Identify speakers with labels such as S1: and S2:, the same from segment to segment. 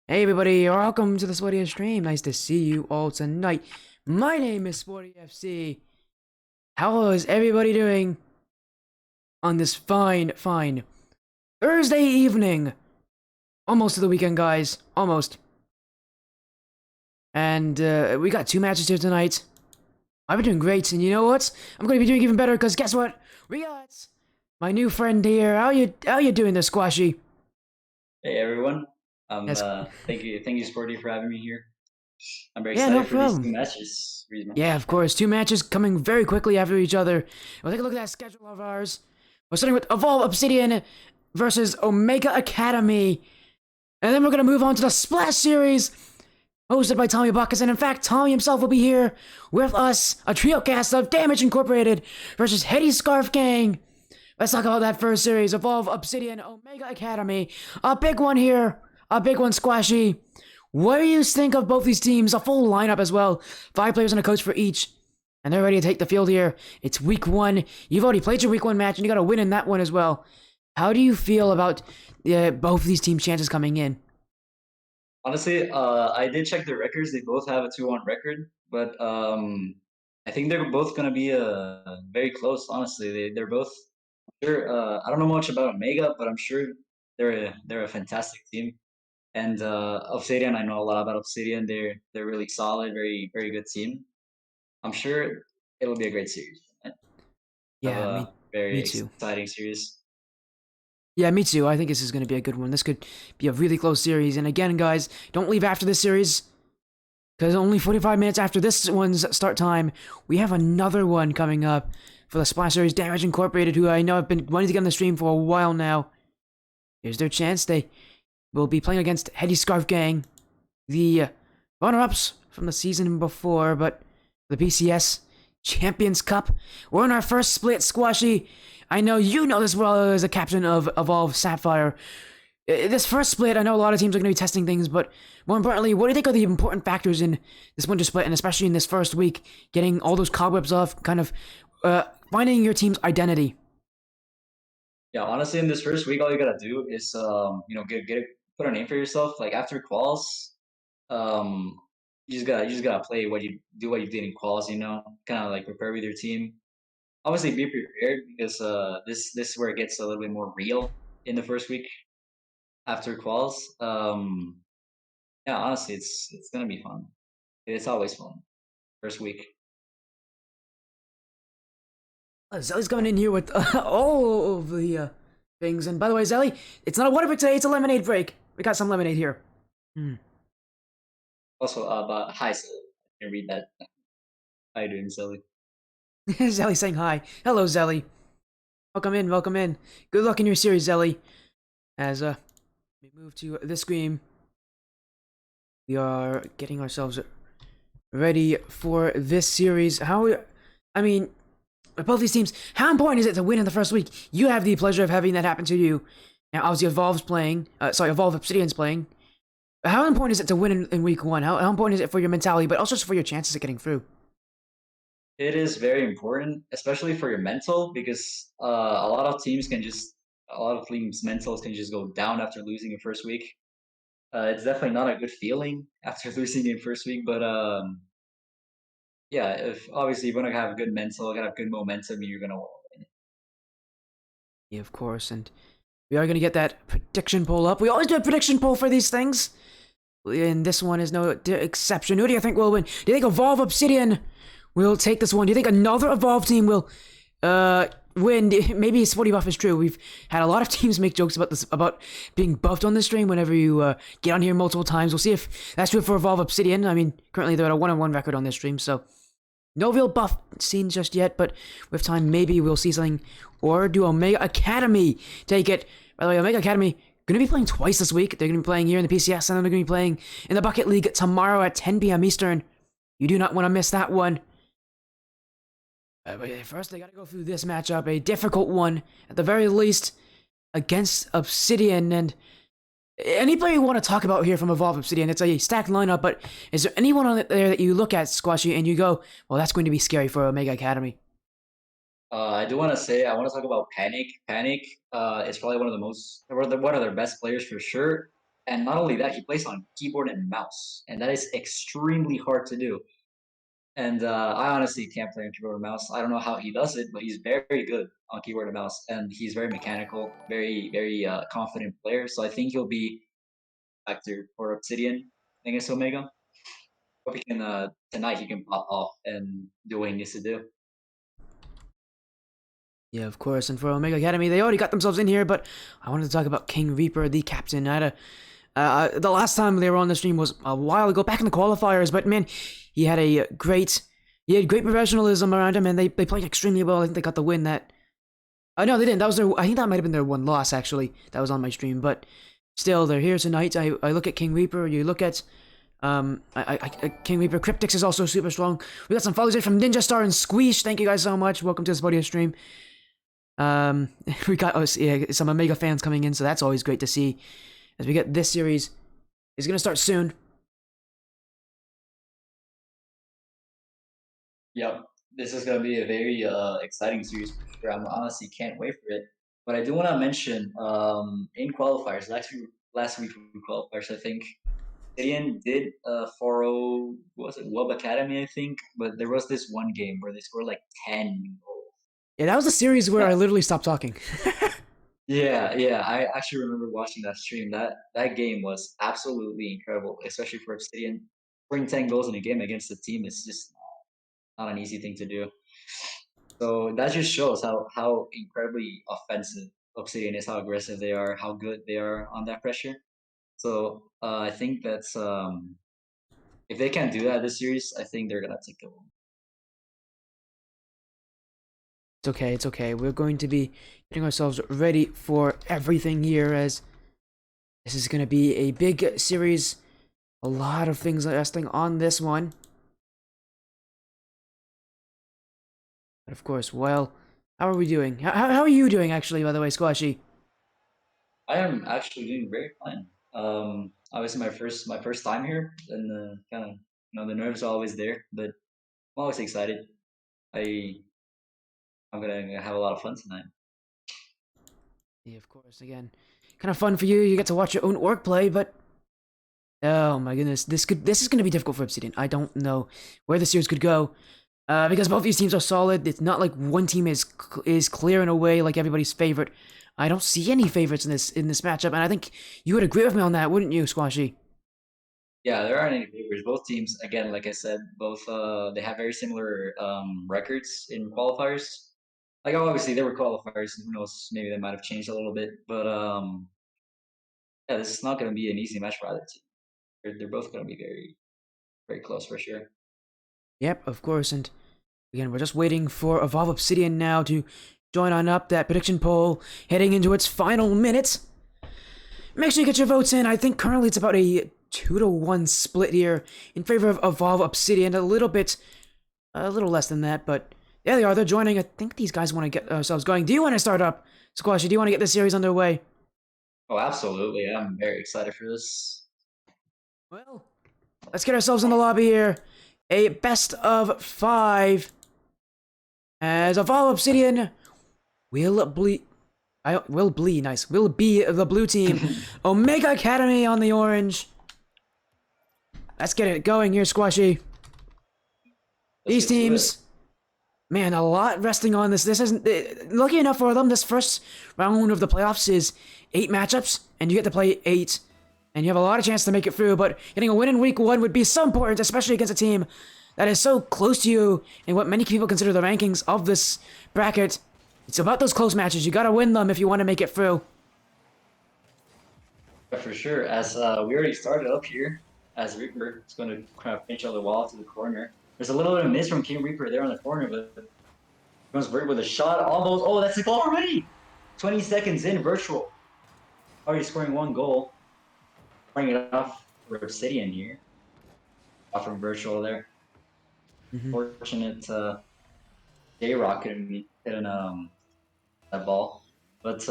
S1: Hey everybody, welcome to the Sporty stream. Nice to see you all tonight. My name is Sporty FC. How is everybody doing on this fine Thursday evening? Almost to the weekend, guys. Almost. And we got two matches here tonight. I've been doing great, and you know what? I'm going to be doing even better because guess what? We got my new friend here. How you doing there, Squashy?
S2: Hey everyone.
S1: Yes.
S2: Thank you, Sporty, for having me here. I'm very
S1: Yeah, no
S2: excited for these two
S1: problem.
S2: matches.
S1: Yeah, of course. Two matches coming very quickly after each other. We'll take a look at that schedule of ours. We're starting with Evolve Obsidian versus Omega Academy. And then we're going to move on to the Splash Series, hosted by TommyBuckets. And in fact, Tommy himself will be here with us, a trio cast of Damage Incorporated versus Heady Scarf Gang. Let's talk about that first series, Evolve Obsidian Omega Academy. A big one here, a big one, Squashy. What do you think of both these teams? A full lineup as well. 5 players and a coach for each. And they're ready to take the field here. It's week 1. You've already played your week 1 match, and you got to win in that one as well. How do you feel about both of these team chances coming in?
S2: Honestly, I did check their records. They both have a 2-1 record, but I think they're both gonna be very close. Honestly, they're both sure. I don't know much about Omega, but I'm sure they're a fantastic team. And Obsidian, I know a lot about Obsidian. They're really solid, very good team. I'm sure it'll be a great series. Have
S1: Yeah,
S2: a
S1: me
S2: very
S1: too.
S2: exciting series.
S1: Yeah, me too. I think this is going to be a good one. This could be a really close series. And again, guys, don't leave after this series, because only 45 minutes after this one's start time, we have another one coming up for the Splash Series Damage Incorporated, who I know have been wanting to get on the stream for a while now. Here's their chance. They will be playing against Heady Scarf Gang, the runner-ups from the season before, but the PCS Champions Cup. We're in our first split, Squashy. I know you know this well as a captain of Evolve Sapphire. This first split, I know a lot of teams are going to be testing things, but more importantly, what do you think are the important factors in this winter split, and especially in this first week, getting all those cobwebs off, kind of finding your team's identity?
S2: Yeah, honestly, in this first week, all you gotta do is put a name for yourself. Like after quals, um, you just gotta play what you did in quals. Kind of like prepare with your team. Obviously, be prepared because this is where it gets a little bit more real in the first week after quals. Yeah, honestly, it's gonna be fun. It's always fun first week.
S1: Zelly's coming in here with all of the things. And by the way, Zelly, it's not a water break today, it's a lemonade break. We got some lemonade here.
S2: Also, but hi, Silly. I can read that. How you doing, Silly?
S1: Zelly saying hi. Hello, Zelly. Welcome in, welcome in. Good luck in your series, Zelly. As we move to this screen, we are getting ourselves ready for this series. I mean, both these teams, how important is it to win in the first week? You have the pleasure of having that happen to you. Now, obviously, Evolve Obsidian's playing. How important is it to win in week 1? How important is it for your mentality, but also for your chances of getting through?
S2: It is very important, especially for your mental, because a lot of teams' mentals can just go down after losing in first week. It's definitely not a good feeling after losing in first week, but yeah, if obviously you want to have good mental, gotta have good momentum, you're gonna win.
S1: Yeah, of course, and we are going to get that prediction poll up. We always do a prediction poll for these things, and this one is no exception. Who do you think will win? Do you think Evolve Obsidian will take this one? Do you think another Evolve team will win? Maybe Sporty Buff is true. We've had a lot of teams make jokes about this, about being buffed on this stream whenever you get on here multiple times. We'll see if that's true for Evolve Obsidian. I mean, currently they're at a 1-on-1 record on this stream, so no real buff seen just yet, but with time, maybe we'll see something. Or do Omega Academy take it? By the way, Omega Academy going to be playing twice this week. They're going to be playing here in the PCS, and then they're going to be playing in the Bucket League tomorrow at 10 p.m. Eastern. You do not want to miss that one. But first, they got to go through this matchup, a difficult one, at the very least, against Obsidian. And any player you want to talk about here from Evolve Obsidian, it's a stacked lineup, but is there anyone on there that you look at, Squashy, and you go, well, that's going to be scary for Omega Academy?
S2: I do want to say I want to talk about Panic. Panic is probably one of the most, or one of their best players for sure. And not only that, he plays on keyboard and mouse, and that is extremely hard to do. And I honestly can't play on keyboard and mouse. I don't know how he does it, but he's very good on keyboard and mouse, and he's very mechanical, very confident player. So I think he'll be actor for Obsidian against Omega. Hope he can tonight he can pop off and do what he needs to do.
S1: Yeah, of course. And for Omega Academy, they already got themselves in here, but I wanted to talk about King Reaper, the captain. I had the last time they were on the stream was a while ago, back in the qualifiers, but man, he had great professionalism around him, and they played extremely well. I think they got the win that. No, they didn't. That was I think that might have been their one loss, actually. That was on my stream, but still, they're here tonight. I look at King Reaper, you look at. King Reaper Cryptix is also super strong. We got some follows here from Ninja Star and Squeesh. Thank you guys so much. Welcome to this Podia stream. We got some Omega fans coming in, so that's always great to see. As we get this series, is gonna start soon.
S2: Yep, this is gonna be a very exciting series for sure. I'm honestly can't wait for it. But I do want to mention in qualifiers last week in qualifiers, I think Obsidian did 4-0, what was it, Wub Academy, I think, but there was this one game where they scored like 10 goals.
S1: Yeah, that was the series where I literally stopped talking.
S2: Yeah, I actually remember watching that stream. That game was absolutely incredible, especially for Obsidian. Scoring 10 goals in a game against a team is just not an easy thing to do. So that just shows how incredibly offensive Obsidian is, how aggressive they are, how good they are on that pressure. So I think that's if they can't do that this series, I think they're gonna take the win.
S1: It's okay. We're going to be getting ourselves ready for everything here, as this is going to be a big series. A lot of things resting on this one. But of course, well, how are we doing? How are you doing, actually, by the way, Squashy?
S2: I am actually doing very fine. Obviously my first time here, and kind of the nerves are always there, but I'm always excited. I'm gonna have a lot of fun tonight.
S1: Yeah, of course. Again, kind of fun for you. You get to watch your own orc play, but oh my goodness, this is gonna be difficult for Obsidian. I don't know where the series could go, because both these teams are solid. It's not like one team is clearing away like everybody's favorite. I don't see any favorites in this matchup, and I think you would agree with me on that, wouldn't you, Squashy?
S2: Yeah, there aren't any favorites. Both teams, again, like I said, both they have very similar records in qualifiers. Like obviously there were qualifiers. Who knows? Maybe they might have changed a little bit, but yeah, this is not going to be an easy match for either team. They're both going to be very close for sure.
S1: Yep, of course. And again, we're just waiting for Evolve Obsidian now to join on up that prediction poll, heading into its final minutes. Make sure you get your votes in. I think currently it's about a 2-1 split here in favor of Evolve Obsidian. A little less than that, but there they are. They're joining. I think these guys want to get ourselves going. Do you want to start up, Squashy? Do you want to get this series underway?
S2: Oh, absolutely. I'm very excited for this.
S1: Well, let's get ourselves in the lobby here. A best of 5. As Evolve Obsidian will be the blue team. Omega Academy on the orange. Let's get it going here, Squashy. These teams, man, a lot resting on this. This isn't lucky enough for them. This first round of the playoffs is 8 matchups, and you get to play 8, and you have a lot of chance to make it through. But getting a win in week 1 would be so important, especially against a team that is so close to you in what many people consider the rankings of this bracket. It's about those close matches. You gotta win them if you want to make it through.
S2: For sure. As we already started up here, as Reaper is going to kind of pinch on the wall to the corner. There's a little bit of miss from King Reaper there on the corner, but comes Vert with a shot. Almost. Oh, that's a goal already. 20 seconds in, Virtual. Already scoring 1 goal. Bring it off for Obsidian here. Off from Virtual there. Fortunate J-Rock couldn't hit that ball. But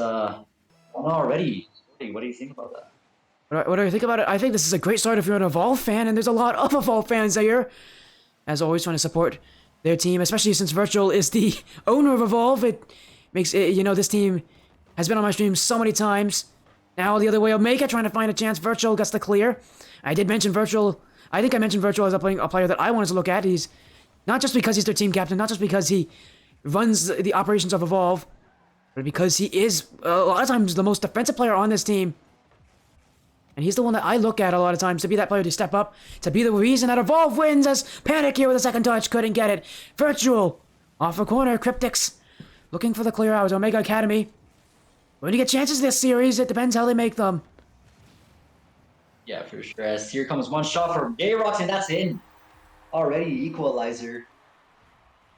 S2: already. What do you think about that?
S1: What do you think about it? I think this is a great start if you're an Evolve fan, and there's a lot of Evolve fans here. As always, trying to support their team, especially since Virtual is the owner of Evolve. It makes it, this team has been on my stream so many times. Now the other way, Omega trying to find a chance. Virtual gets the clear. I did mention Virtual. I think I mentioned Virtual as a player that I wanted to look at. He's not just because he's their team captain, not just because he runs the operations of Evolve, but because he is a lot of times the most defensive player on this team. And he's the one that I look at a lot of times to be that player to step up, to be the reason that Evolve wins as Panic here with a second touch, couldn't get it. Virtual, off a corner, Cryptics, looking for the clear out. Omega Academy. When you get chances this series, it depends how they make them.
S2: Yeah, for sure. As here comes one shot from J-Rocks, and that's in. Already equalizer.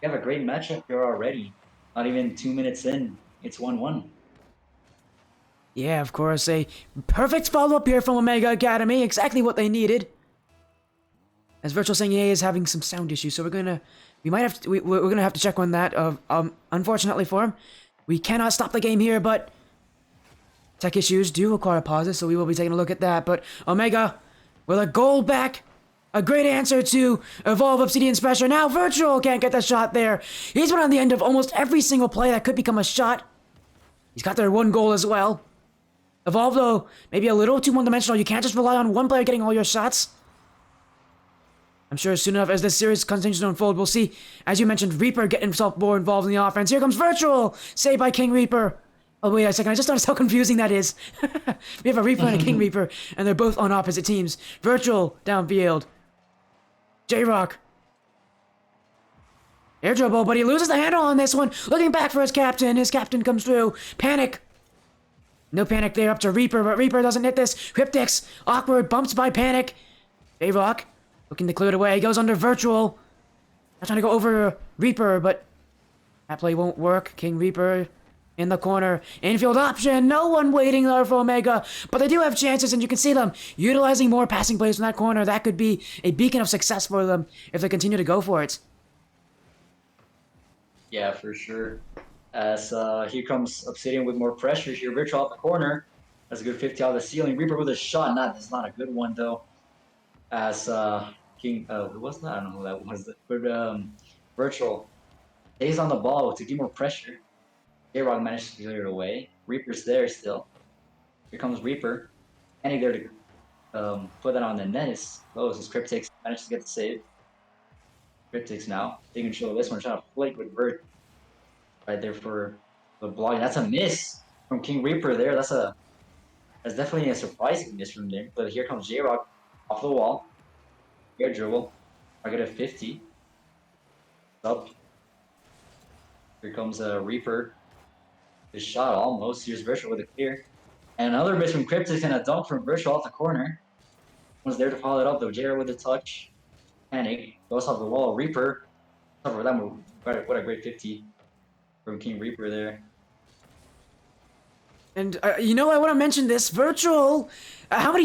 S2: We have a great matchup here already. Not even 2 minutes in. It's 1-1.
S1: Yeah, of course, a perfect follow-up here from Omega Academy. Exactly what they needed. As Virtual saying EA is having some sound issues, so we're gonna have to check on that. Unfortunately for him, we cannot stop the game here, but tech issues do require pauses, so we will be taking a look at that. But Omega, with a goal back, a great answer to Evolve Obsidian's pressure. Now Virtual can't get the shot there. He's been on the end of almost every single play that could become a shot. He's got their one goal as well. Evolve, though, maybe a little too one-dimensional. You can't just rely on one player getting all your shots. I'm sure soon enough, as this series continues to unfold, we'll see, as you mentioned, Reaper get himself more involved in the offense. Here comes Virtual, saved by King Reaper. Oh, wait a second, I just noticed how confusing that is. We have a Reaper and a King Reaper, and they're both on opposite teams. Virtual, downfield. J-Rock. Air dribble, but he loses the handle on this one. Looking back for his captain. His captain comes through. Panic. No Panic there, up to Reaper, but Reaper doesn't hit this. Cryptics, awkward, bumped by Panic. J-Rock, looking to clear it away, goes under Virtual. Not trying to go over Reaper, but that play won't work. King Reaper in the corner. Infield option, no one waiting there for Omega, but they do have chances, and you can see them utilizing more passing plays from that corner. That could be a beacon of success for them if they continue to go for it.
S2: Yeah, for sure. As here comes Obsidian with more pressure here. Virtual out the corner. That's a good 50 out of the ceiling. Reaper with a shot. That's not a good one, though. As King, who was that? I don't know who that was. But Virtual stays on the ball to give more pressure. J-Rock managed to clear it away. Reaper's there still. Here comes Reaper. Panic there to put that on the net. Is close as Cryptics managed to get the save. Cryptics now taking control of this one, trying to flake with Vert. Right there for the block. That's a miss from King Reaper there. That's definitely a surprising miss from there. But here comes J-Rock off the wall. Air dribble. Target at 50. Up. Here comes Reaper. His shot almost. Here's Virtual with a clear. And another miss from Cryptics and a dunk from Virtual off the corner. Was there to follow it up though. J-Rock with a touch. Panic. Goes off the wall. Reaper. Cover that move. What a great 50. From King Reaper there.
S1: And you know, I want to mention this Virtual. How many?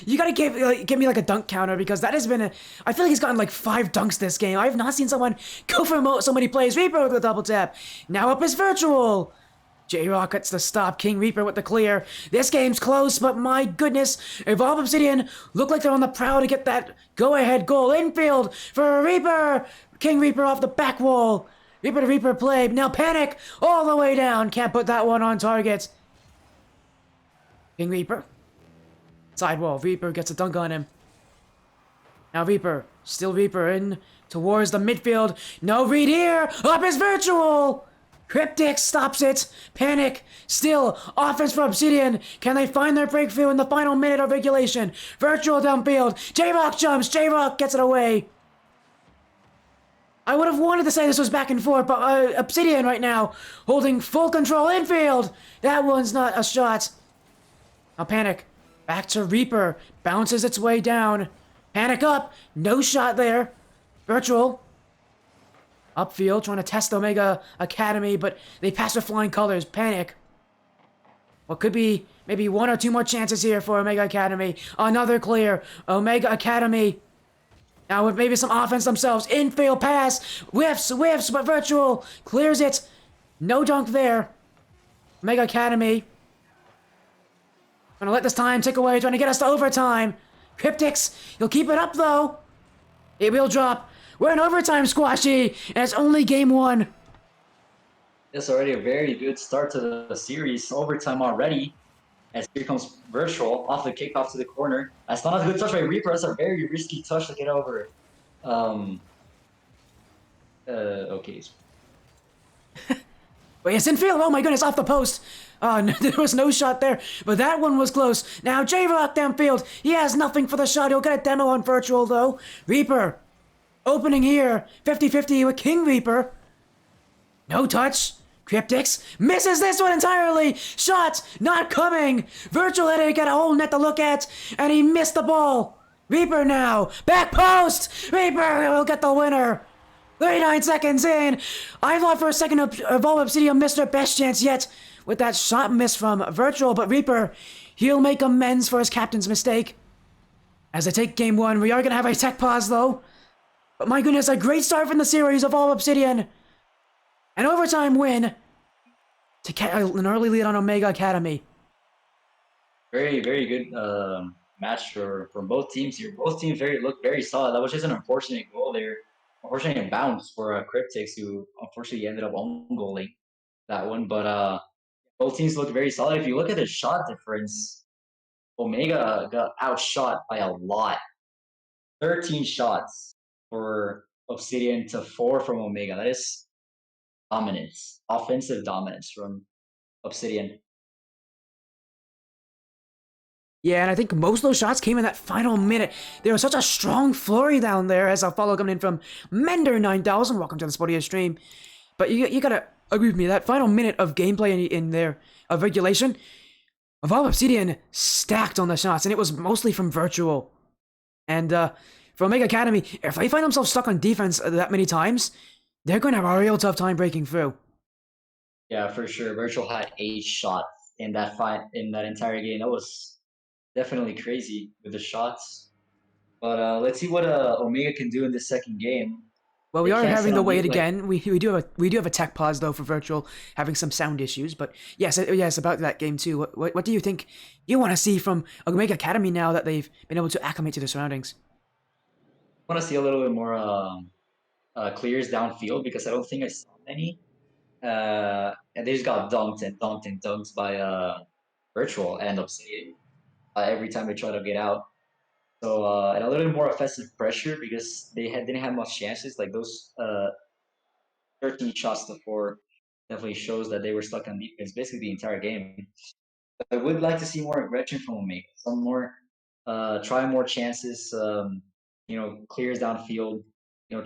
S1: You gotta give me like a dunk counter, because that has been a. I feel like he's gotten like 5 dunks this game. I have not seen someone go for so many plays. Reaper with a double tap. Now up is Virtual. J-Rock gets the stop. King Reaper with the clear. This game's close, but my goodness, Evolve Obsidian look like they're on the prowl to get that go-ahead goal. Infield for Reaper. King Reaper off the back wall. Reaper to Reaper play. Now Panic all the way down. Can't put that one on target. King Reaper. Sidewall. Reaper gets a dunk on him. Now Reaper. Still Reaper in towards the midfield. No read here. Up is Virtual. Cryptic stops it. Panic. Still offense for Obsidian. Can they find their breakthrough in the final minute of regulation? Virtual downfield. J-Rock jumps. J-Rock gets it away. I would have wanted to say this was back and forth, but Obsidian right now holding full control infield. That one's not a shot. Now Panic. Back to Reaper. Bounces its way down. Panic up. No shot there. Virtual. Upfield, trying to test Omega Academy, but they pass with flying colors. Panic. What could be maybe 1 or 2 more chances here for Omega Academy. Another clear. Omega Academy. Now with maybe some offense themselves. Infield pass. Whiffs, but Virtual clears it. No dunk there. Omega Academy. Gonna let this time tick away, trying to get us to overtime. Cryptics, he'll keep it up though. It will drop. We're in overtime, Squashy, and it's only game 1.
S2: It's already a very good start to the series. Overtime already. As here comes Virtual off the kickoff to the corner. That's not a good touch by Reaper. That's a very risky touch to get over. Um, okay.
S1: Wait, it's infield. Oh my goodness, off the post. Oh, no, there was no shot there, but that one was close. Now J-Rock downfield. He has nothing for the shot. He'll get a demo on Virtual though. Reaper opening here. 50-50 with King Reaper. No touch. Cryptics misses this one entirely. Shot not coming. Virtual Heady got a whole net to look at, and he missed the ball. Reaper now. Back post. Reaper will get the winner. 39 seconds in. I thought for a second Evolve Obsidian missed their best chance yet with that shot miss from Virtual, but Reaper, he'll make amends for his captain's mistake. As they take game one, we are going to have a tech pause though. But my goodness, a great start from the series of Evolve Obsidian. An overtime win to get an early lead on Omega Academy.
S2: Very, very good match from both teams here. Both teams looked very solid. That was just an unfortunate goal there. Unfortunate bounce for Cryptics, who unfortunately ended up own goaling that one. But both teams looked very solid. If you look at the shot difference, Omega got outshot by a lot. 13 shots for Obsidian to 4 from Omega. That is dominance, offensive dominance from Obsidian.
S1: Yeah, and I think most of those shots came in that final minute. There was such a strong flurry down there as a follow coming in from Mender9000. Welcome to the Spodia stream. But you gotta agree with me, that final minute of gameplay in there, of regulation, Evolve Obsidian stacked on the shots, and it was mostly from Virtual. And for Omega Academy, if they find themselves stuck on defense that many times, they're going to have a real tough time breaking through.
S2: Yeah, for sure. Virtual had 8 shots in that entire game. That was definitely crazy with the shots. But let's see what Omega can do in the second game.
S1: Well, we
S2: They
S1: are
S2: can't
S1: having
S2: sit
S1: to
S2: on
S1: wait
S2: mute, like,
S1: again. We do have a tech pause though for Virtual, having some sound issues. But yes, about that game too. What do you think you want to see from Omega Academy now that they've been able to acclimate to their surroundings?
S2: I want to see a little bit more clears downfield because I don't think I saw any. And they just got dunked by Virtual and Obsidian every time they try to get out. So and a little bit more offensive pressure because didn't have much chances. Like those 13 shots to 4 definitely shows that they were stuck on defense basically the entire game. I would like to see more aggression from Omega. Some more, try more chances. Clears downfield.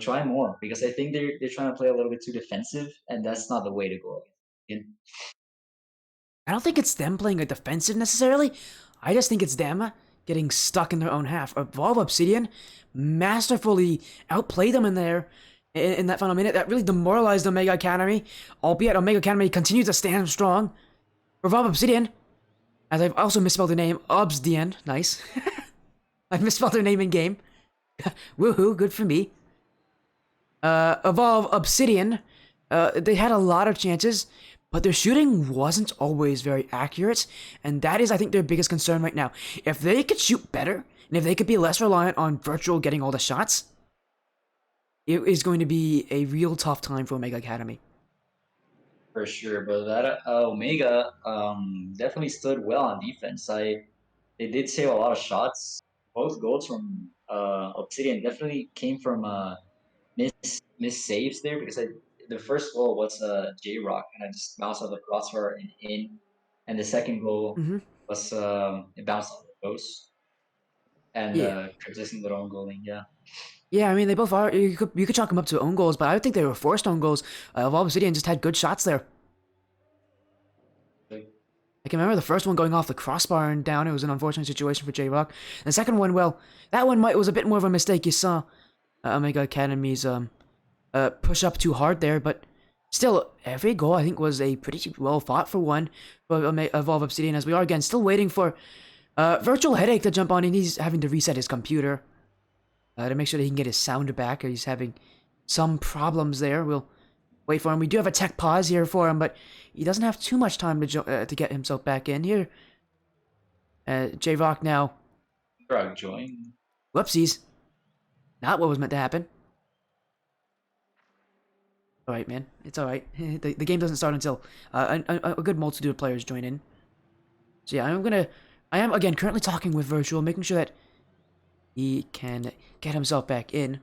S2: Try more because I think they're trying to play a little bit too defensive, and that's not the way to go.
S1: I don't think it's them playing a defensive necessarily. I just think it's them getting stuck in their own half. Evolve Obsidian masterfully outplayed them in there in that final minute. That really demoralized Omega Academy. Albeit Omega Academy continues to stand strong. Evolve Obsidian, as I've also misspelled the name, Obsidian. Nice. I've misspelled their name in game. Woohoo, good for me. Evolve Obsidian, they had a lot of chances, but their shooting wasn't always very accurate, and that is, I think, their biggest concern right now. If they could shoot better, and if they could be less reliant on Virtual getting all the shots, it is going to be a real tough time for Omega Academy.
S2: For sure, but that Omega definitely stood well on defense. They did save a lot of shots. Both goals from Obsidian definitely came from miss saves there because the first goal was J Rock and I just bounced off the crossbar and in, and the second goal
S1: Mm-hmm.
S2: was it bounced off the post and
S1: Yeah.
S2: consistent their own goaling. Yeah.
S1: Yeah, I mean, they both are. You could chalk them up to own goals, but I would think they were forced own goals. Evolve Obsidian just had good shots there. I can remember the first one going off the crossbar and down. It was an unfortunate situation for J-Rock. And the second one, well, that one was a bit more of a mistake. You saw Omega Academy's push up too hard there, but still, every goal I think was a pretty well fought for one for Evolve Obsidian, as we are again still waiting for Virtual Headache to jump on, and he's having to reset his computer to make sure that he can get his sound back. He's having some problems there. We'll wait for him. We do have a tech pause here for him, but he doesn't have too much time to get himself back in here. J-Rock now.
S2: Drug join.
S1: Whoopsies. Not what was meant to happen. Alright, man. It's alright. The game doesn't start until a good multitude of players join in. So yeah, I am again currently talking with Virtual, making sure that he can get himself back in.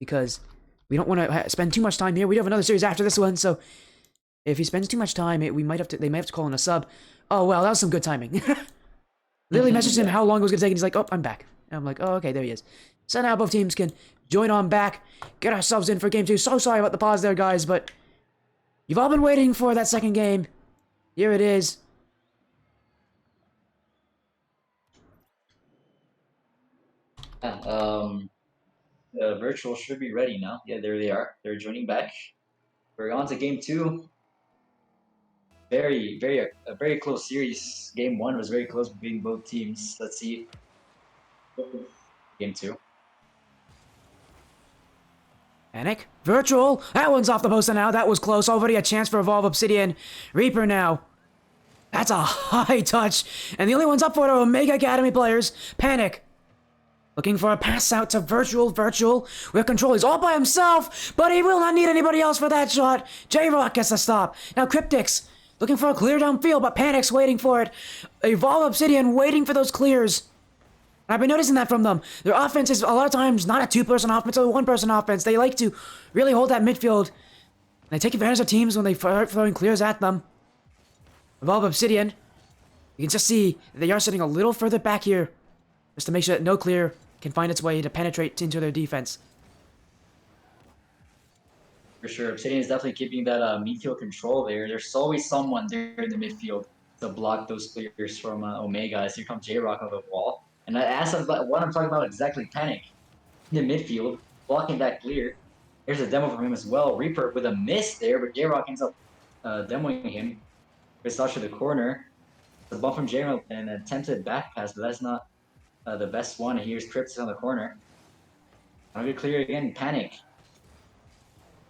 S1: Because we don't want to spend too much time here. We do have another series after this one, so if he spends too much time, they might have to call in a sub. Oh, well, that was some good timing. Literally messaged him
S2: Yeah.
S1: how long it was going to take, and he's like, oh, I'm back. And I'm like, oh, okay, there he is. So now both teams can join on back, get ourselves in for game 2. So sorry about the pause there, guys, but you've all been waiting for that second game. Here it is.
S2: Yeah, virtual should be ready now. Yeah, there they are. They're joining back. We're on to game 2. A very close series. Game 1 was very close between both teams. Let's see. Game 2.
S1: Panic. Virtual. That one's off the poster now. That was close. Already a chance for Evolve Obsidian. Reaper now. That's a high touch. And the only ones up for it are Omega Academy players. Panic. Looking for a pass out to Virtual. Virtual with control. He's all by himself, but he will not need anybody else for that shot. J-Rock gets a stop. Now Cryptics looking for a clear downfield, but Panic's waiting for it. Evolve Obsidian waiting for those clears. I've been noticing that from them. Their offense is a lot of times not a two-person offense or a one-person offense. They like to really hold that midfield. They take advantage of teams when they start throwing clears at them. Evolve Obsidian. You can just see they are sitting a little further back here, just to make sure that no clear can find its way to penetrate into their defense.
S2: For sure. Obsidian is definitely keeping that midfield control there. There's always someone there in the midfield to block those clears from Omega. As here comes J-Rock on the wall. And as what I'm talking about exactly, Panic in the midfield, blocking that clear. There's a demo from him as well. Reaper with a miss there, but J-Rock ends up demoing him. It's to the corner. The bump from J-Rock and an attempted back pass, but that's not the best one. Here's Cryptis on the corner. I'm gonna clear again. Panic.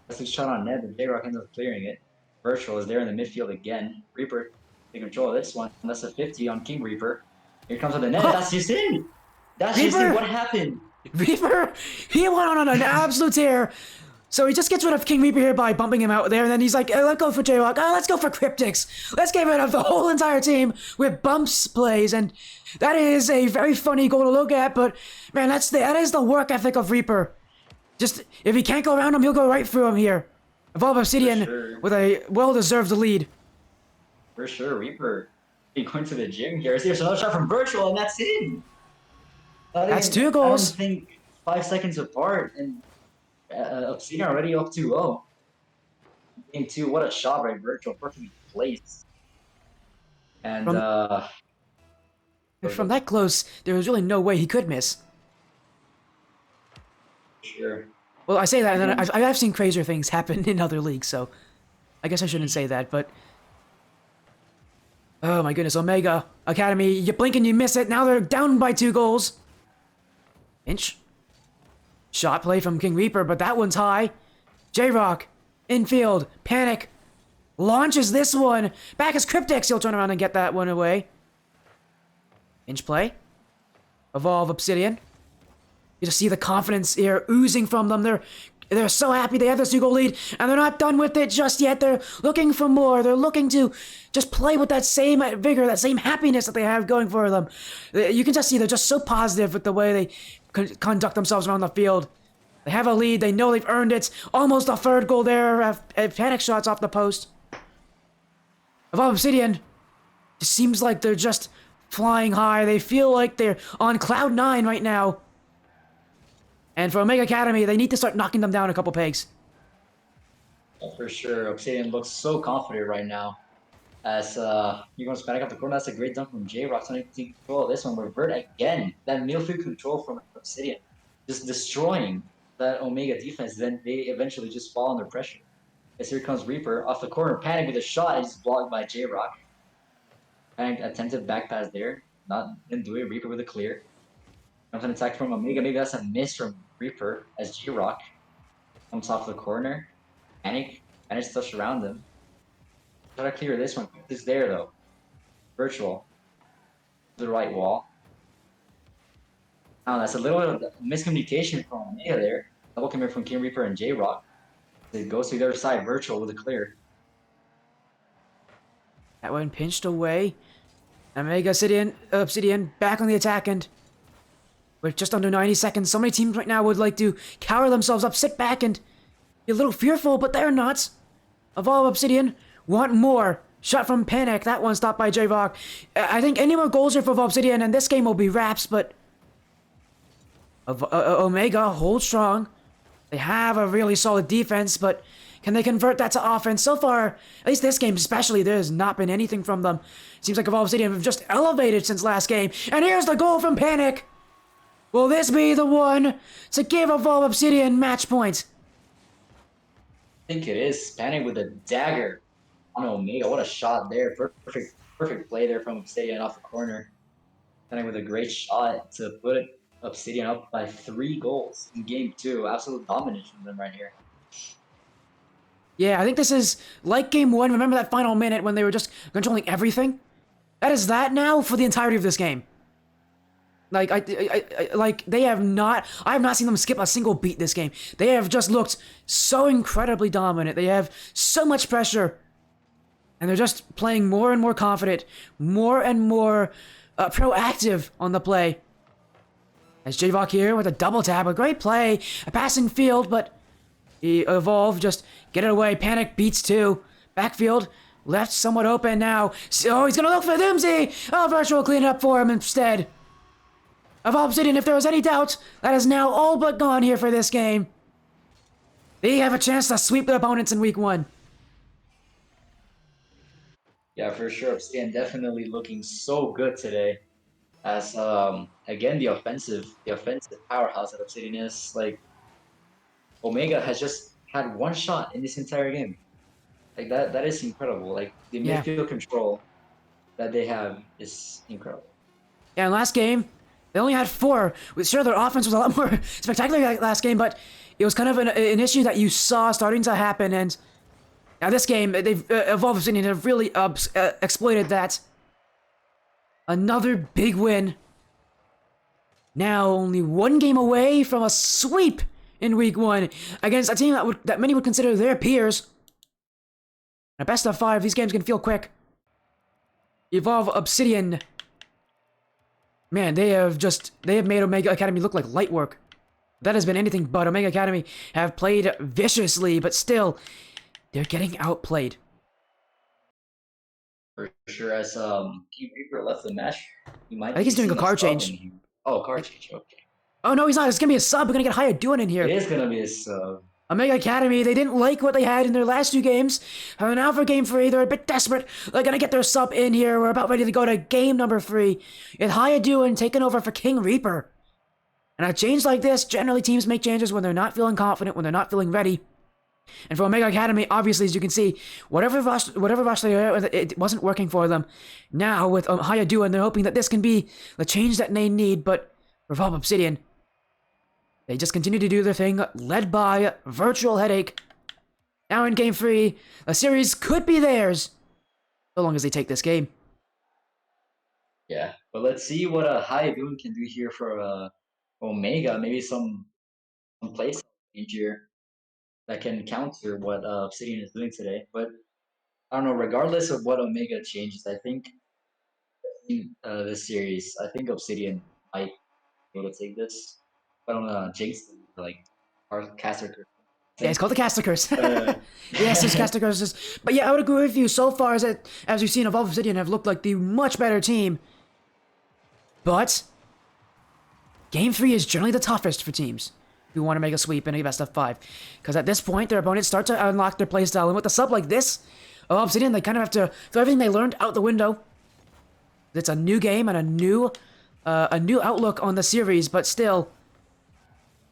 S2: That's a shot on net, but J-Rock ends up clearing it. Virtual is there in the midfield again. Reaper in control of this one. That's a 50 on King Reaper. Here comes with the net. That's just in. That's just in. What happened?
S1: Reaper, he went on an absolute tear. So he just gets rid of King Reaper here by bumping him out there, and then he's like, let's go for J-Rock. Let's go for Cryptics. Let's get rid of the whole entire team with bumps plays, and that is a very funny goal to look at, but man, that is the work ethic of Reaper. Just, if he can't go around him, he'll go right through him here. Evolve Obsidian with a well-deserved lead.
S2: For sure, Reaper going to the gym here. There's another shot from Virtual, and that's in.
S1: That's 2 goals.
S2: I don't think 5 seconds apart, and Obsidian already up 2-0. Game 2, what a shot by Virtual, perfectly placed. And
S1: from that close, there was really no way he could miss.
S2: Sure.
S1: Well, I say that, and then I've seen crazier things happen in other leagues, so I guess I shouldn't say that, but... Oh my goodness, Omega Academy, you blink and you miss it, now they're down by 2 goals. Inch. Shot play from King Reaper, but that one's high. J-Rock, infield, Panic, launches this one. Back as Cryptics, he'll turn around and get that one away. Inch play. Evolve Obsidian. You just see the confidence here oozing from them. They're so happy they have this 2-goal lead, and they're not done with it just yet. They're looking for more. They're looking to just play with that same vigor, that same happiness that they have going for them. You can just see they're just so positive with the way they conduct themselves around the field. They have a lead. They know they've earned it. Almost a 3rd goal there. Panic shots off the post. Evolve Obsidian, it seems like they're just flying high. They feel like they're on cloud 9 right now. And for Omega Academy, they need to start knocking them down a couple pegs.
S2: For sure, Obsidian looks so confident right now. As he goes back up the corner, that's a great dunk from J-Rock. Trying to take control of this one. Revert again. That midfield control from Obsidian. Just destroying that Omega defense. Then they eventually just fall under pressure. As here comes Reaper off the corner. Panic with a shot. He's blocked by J-Rock. Panic attentive back pass there. Didn't do it. Reaper with a clear. Comes an attack from Omega. Maybe that's a miss from Reaper as J-Rock comes off the corner. Panic touch around him. Try to clear this one. It's there though. Virtual. The right wall. Now that's a little bit of miscommunication from Omega there. Double commit from King Reaper and J-Rock. It goes to the other side. Virtual with a clear.
S1: That one pinched away. Omega Obsidian back on the attack end. With just under 90 seconds, so many teams right now would like to cower themselves up, sit back, and be a little fearful, but they're not. Evolve Obsidian want more. Shot from Panic. That one stopped by J-Vok. I think any more goals here for Obsidian, and this game will be wraps, but Omega hold strong. They have a really solid defense, but can they convert that to offense? So far, at least this game especially, there's not been anything from them. Seems like Evolve Obsidian have just elevated since last game. And here's the goal from Panic. Will this be the one to give Evolve Obsidian match point?
S2: I think it is. Panic with a dagger on Omega. What a shot there. Perfect play there from Obsidian off the corner. Panic with a great shot to put Obsidian up by 3 goals in game 2. Absolute dominance from them right here.
S1: Yeah, I think this is like game 1. Remember that final minute when they were just controlling everything? That is that now for the entirety of this game. Like, they have not... I have not seen them skip a single beat this game. They have just looked so incredibly dominant. They have so much pressure. And they're just playing more and more confident, more and more proactive on the play. As J-Vok here with a double tap, a great play, a passing field, but he Evolve just get it away. Panic beats 2. Backfield left somewhat open now. Oh, he's gonna look for Doomsy. Oh, Virtual clean it up for him instead. Evolve Obsidian, if there was any doubt, that is now all but gone here for this game. They have a chance to sweep their opponents in week 1.
S2: Yeah, for sure. Obsidian definitely looking so good today. As again, the offensive powerhouse that Obsidian is. Like, Omega has just had 1 shot in this entire game. Like, that is incredible. Like, the midfield control that they have is incredible.
S1: Yeah, in last game, they only had 4. Sure, their offense was a lot more spectacular like last game, but it was kind of an issue that you saw starting to happen, and now this game, they've Evolve Obsidian have really exploited that. Another big win. Now only 1 game away from a sweep in week 1 against a team that many would consider their peers. A best of 5, these games can feel quick. Evolve Obsidian. Man, they have made Omega Academy look like light work. That has been anything but. Omega Academy have played viciously, but still, they're getting outplayed.
S2: For sure, as King Reaper left the match, he might.
S1: I think he's doing a card change.
S2: Oh, card change. Okay.
S1: Oh no, he's not. It's gonna be a sub. We're gonna get Heady in here.
S2: It is gonna be a sub.
S1: Omega Academy, they didn't like what they had in their last 2 games. And now for game 3, they're a bit desperate. They're gonna get their sub in here. We're about ready to go to game number 3. With Heady taking over for King Reaper. And a change like this, generally teams make changes when they're not feeling confident, when they're not feeling ready. And for Omega Academy, obviously, as you can see, whatever rush they were, it wasn't working for them. Now with Heady, they're hoping that this can be the change that they need. But for Evolve Obsidian, they just continue to do their thing, led by Virtual Headache. Now in game 3, a series could be theirs, so long as they take this game.
S2: Yeah, but let's see what Heady can do here for Omega. Maybe some place change here that can counter what Obsidian is doing today. But I don't know. Regardless of what Omega changes, I think in this series, I think Obsidian might be able to take this. I don't know, Jinx, like, our caster curse.
S1: Yeah, it's called the caster curse. Yes, it's caster curses. But yeah, I would agree with you. So far, as we've seen, Evolve Obsidian have looked like the much better team. But game 3 is generally the toughest for teams who want to make a sweep in a best of 5. Because at this point, their opponents start to unlock their playstyle. And with a sub like this, Evolve Obsidian, they kind of have to throw everything they learned out the window. It's a new game and a new outlook on the series, but still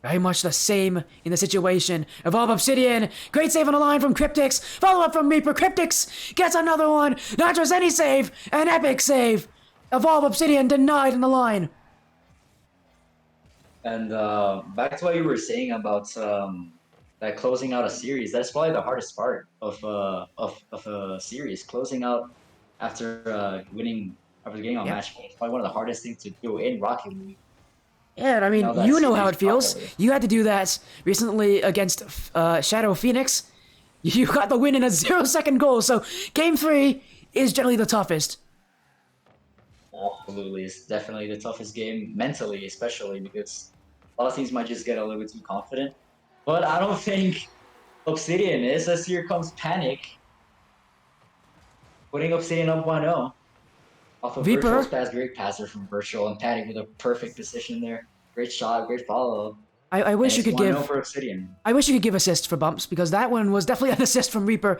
S1: very much the same in the situation. Evolve Obsidian, great save on the line from Cryptix, follow up from Reaper. Cryptix gets another one, not just any save, an epic save. Evolve Obsidian denied in the line.
S2: And back to what you were saying about that closing out a series. That's probably the hardest part of a series. Closing out after getting on match point is probably one of the hardest things to do in Rocket League.
S1: Yeah, and I mean, you know how it feels. You had to do that recently against Shadow Phoenix. You got the win in a 0-second goal. So game 3, is generally the toughest.
S2: Absolutely, it's definitely the toughest game mentally, especially because a lot of teams might just get a little bit too confident. But I don't think Obsidian is, as here comes Panic, putting Obsidian up 1-0 off of Virtual's
S1: Reaper,
S2: pass. Great passer from Virtual, and Panic with a perfect position there. Great shot, great follow.
S1: I
S2: And
S1: wish you
S2: it's
S1: could
S2: 1-0
S1: give.
S2: for Obsidian.
S1: I wish you could give assists for bumps because that one was definitely an assist from Reaper.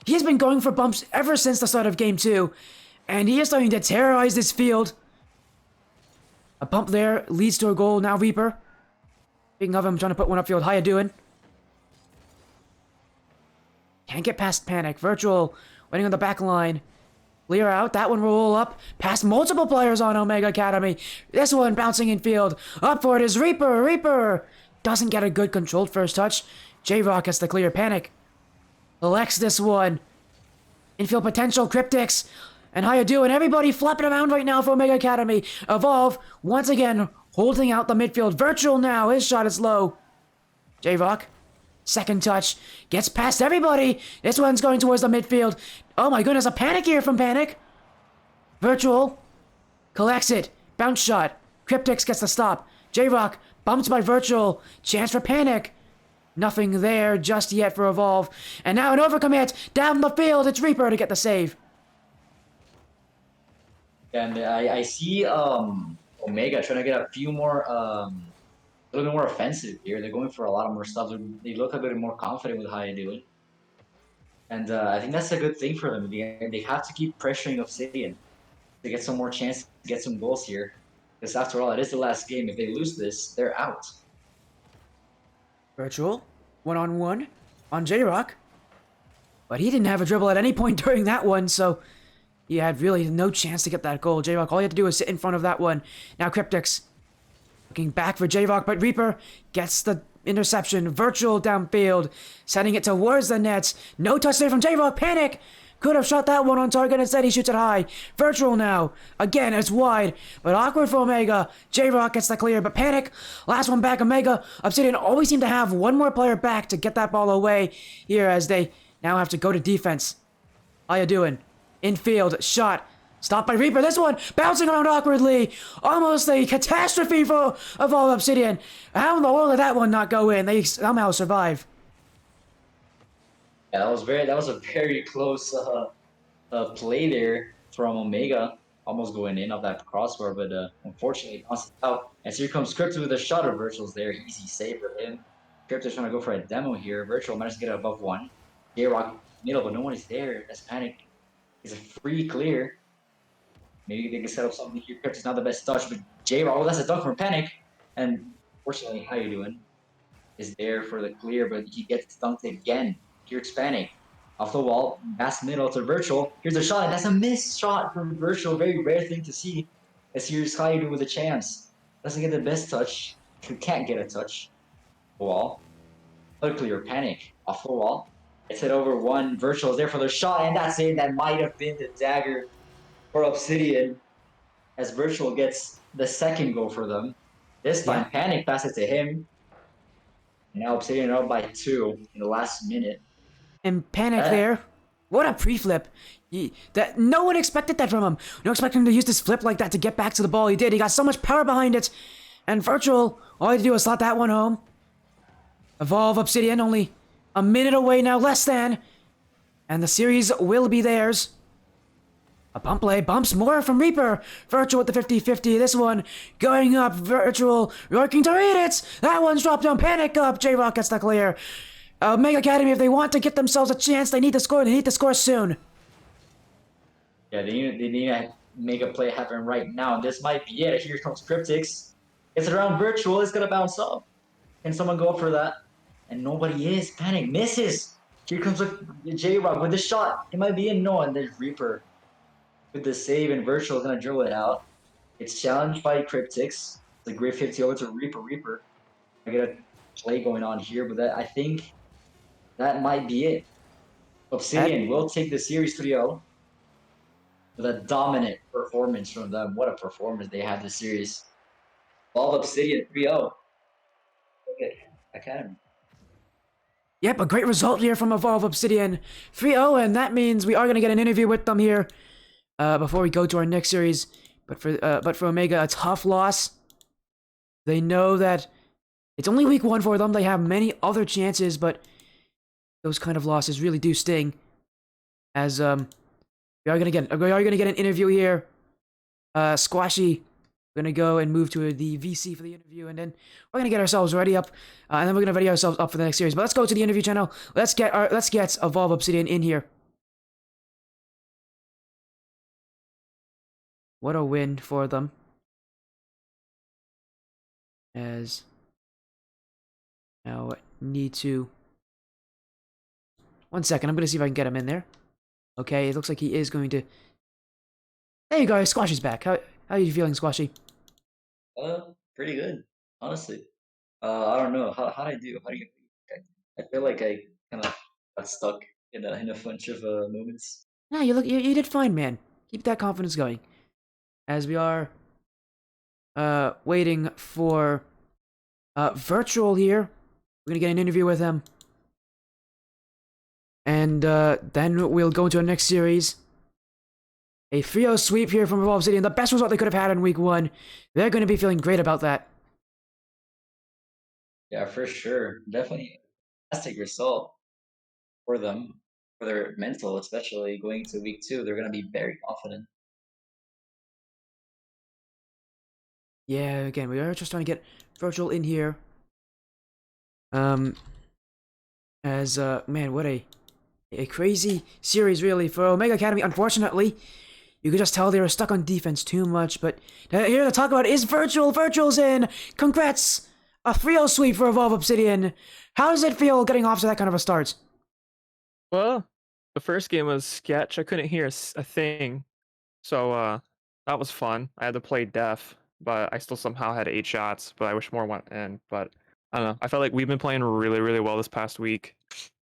S1: He has been going for bumps ever since the start of game 2, and he is starting to terrorize this field. A bump there leads to a goal. Now Reaper. Speaking of him, trying to put one upfield. How you doing? Can't get past Panic. Virtual waiting on the back line. Clear out. That one will roll up. Past multiple players on Omega Academy. This one bouncing in field. Up for it is Reaper. Reaper doesn't get a good controlled first touch. J-Rock gets the clear. Panic collects this one. Infield potential. Cryptics. And how you doing? Everybody flapping around right now for Omega Academy. Evolve once again holding out the midfield. Virtual now. His shot is low. J-Rock. Second touch. Gets past everybody. This one's going towards the midfield. Oh my goodness, a panic here from Panic. Virtual. Collects it. Bounce shot. Cryptics gets the stop. J-Rock. Bumped by Virtual. Chance for Panic. Nothing there just yet for Evolve. And now an overcommit. Down the field. It's Reaper to get the save.
S2: And I see Omega trying to get a few more, a little bit more offensive here. They're going for a lot of more stuff. They look a bit more confident with how they do it. And I think that's a good thing for them. They have to keep pressuring Obsidian to get some more chance to get some goals here. Because after all, it is the last game. If they lose this, they're out.
S1: Virtual. One-on-one on J-Rock. But he didn't have a dribble at any point during that one, so he had really no chance to get that goal. J-Rock, all you had to do was sit in front of that one. Now Cryptics looking back for J-Rock, but Reaper gets the interception. Virtual downfield, sending it towards the nets. No touch there from J-Rock. Panic could have shot that one on target. Instead, he shoots it high. Virtual now. Again, it's wide, but awkward for Omega. J-Rock gets the clear, but Panic. Last one back, Omega. Obsidian always seem to have one more player back to get that ball away here as they now have to go to defense. How you doing? Infield, shot. Stopped by Reaper. This one bouncing around awkwardly. Almost a catastrophe for of all Obsidian. How in the world did that one not go in? They somehow survive.
S2: Yeah, that was a very close play there from Omega, almost going in off that crossbar, but unfortunately bounced out. And so here comes Crypto with a shot of Virtual's there. Easy save for him. Crypto's trying to go for a demo here. Virtual managed to get it above one. J-Rock middle, but no one is there. That's Panic. It's a free clear. Maybe they can set up something here. Crypto's not the best touch, but J-Rock, oh, that's a dunk from Panic. And fortunately, how you doing? Is there for the clear, but he gets dunked again. Here's Panic. Off the wall, pass middle to Virtual. Here's a shot. That's a missed shot from Virtual. Very rare thing to see. As here's how you do with a chance. Doesn't get the best touch. Who can't get a touch. The wall. Another clear. Panic. Off the wall. It's hit over one. Virtual is there for the shot, and that's it. That might have been the dagger for Obsidian. As Virtual gets the second goal for them. This time, Panic passes it to him. And now Obsidian are up by 2 in the last minute.
S1: And Panic there. What a pre-flip. That no one expected that from him. No expecting him to use this flip like that to get back to the ball. He did. He got so much power behind it. And Virtual, all he had to do was slot that one home. Evolve Obsidian, only a minute away now, less than. And the series will be theirs. A bump play, bumps more from Reaper. Virtual with the 50-50. This one going up. Virtual working to read it. That one's dropped down. Panic up. J-Rock gets the clear. Mega Academy, if they want to get themselves a chance, they need to score. They need to score soon.
S2: Yeah, they need to make a play happen right now. And this might be it. Here comes Cryptics. It's around Virtual. It's going to bounce up. Can someone go up for that? And nobody is. Panic misses. Here comes J-Rock with the shot. It might be in. No, and there's Reaper with the save, and Virtual is going to drill it out. It's challenged by Cryptics. It's a great 50 over to Reaper. Reaper. I get a play going on here, but I think that might be it. Obsidian will take the series 3-0 with a dominant performance from them. What a performance they had this series. All Obsidian 3-0. Okay, Academy.
S1: Yep, a great result here from Evolve Obsidian. 3-0, and that means we are going to get an interview with them here before we go to our next series. But for Omega, a tough loss. They know that it's only week 1 for them. They have many other chances, but those kind of losses really do sting. As we are gonna get an interview here. Squashy, we're gonna go and move to the VC for the interview, and then we're gonna get ourselves ready up, and then we're gonna ready ourselves up for the next series. But let's go to the interview channel. Let's get Evolve Obsidian in here. What a win for them. As now need to. 1 second, I'm gonna see if I can get him in there. Okay, it looks like he is going to. There you go, Squashy's back. How are you feeling, Squashy?
S2: Pretty good, honestly. I don't know how do I do. How do you? I feel like I kind of got stuck in a bunch of moments.
S1: No, you did fine, man. Keep that confidence going. As we are waiting for Virtual here. We're gonna get an interview with him. And then we'll go into our next series. A 3-0 sweep here from Evolve Obsidian. The best result they could have had in week 1. They're going to be feeling great about that.
S2: Yeah, for sure. Definitely a fantastic result for them, for their mental, especially going to week 2. They're gonna be very confident.
S1: Yeah, again, we are just trying to get Virtual in here. Man, what a crazy series, really, for Omega Academy. Unfortunately, you could just tell they were stuck on defense too much, but here to talk about is Virtual. Virtual's in! Congrats! A 3-0 sweep for Evolve Obsidian. How does it feel getting off to that kind of a start?
S3: Well, the first game was sketch. I couldn't hear a thing, so that was fun. I had to play deaf, but I still somehow had 8 shots. But I wish more went in. But I don't know. I felt like we've been playing really, really well this past week.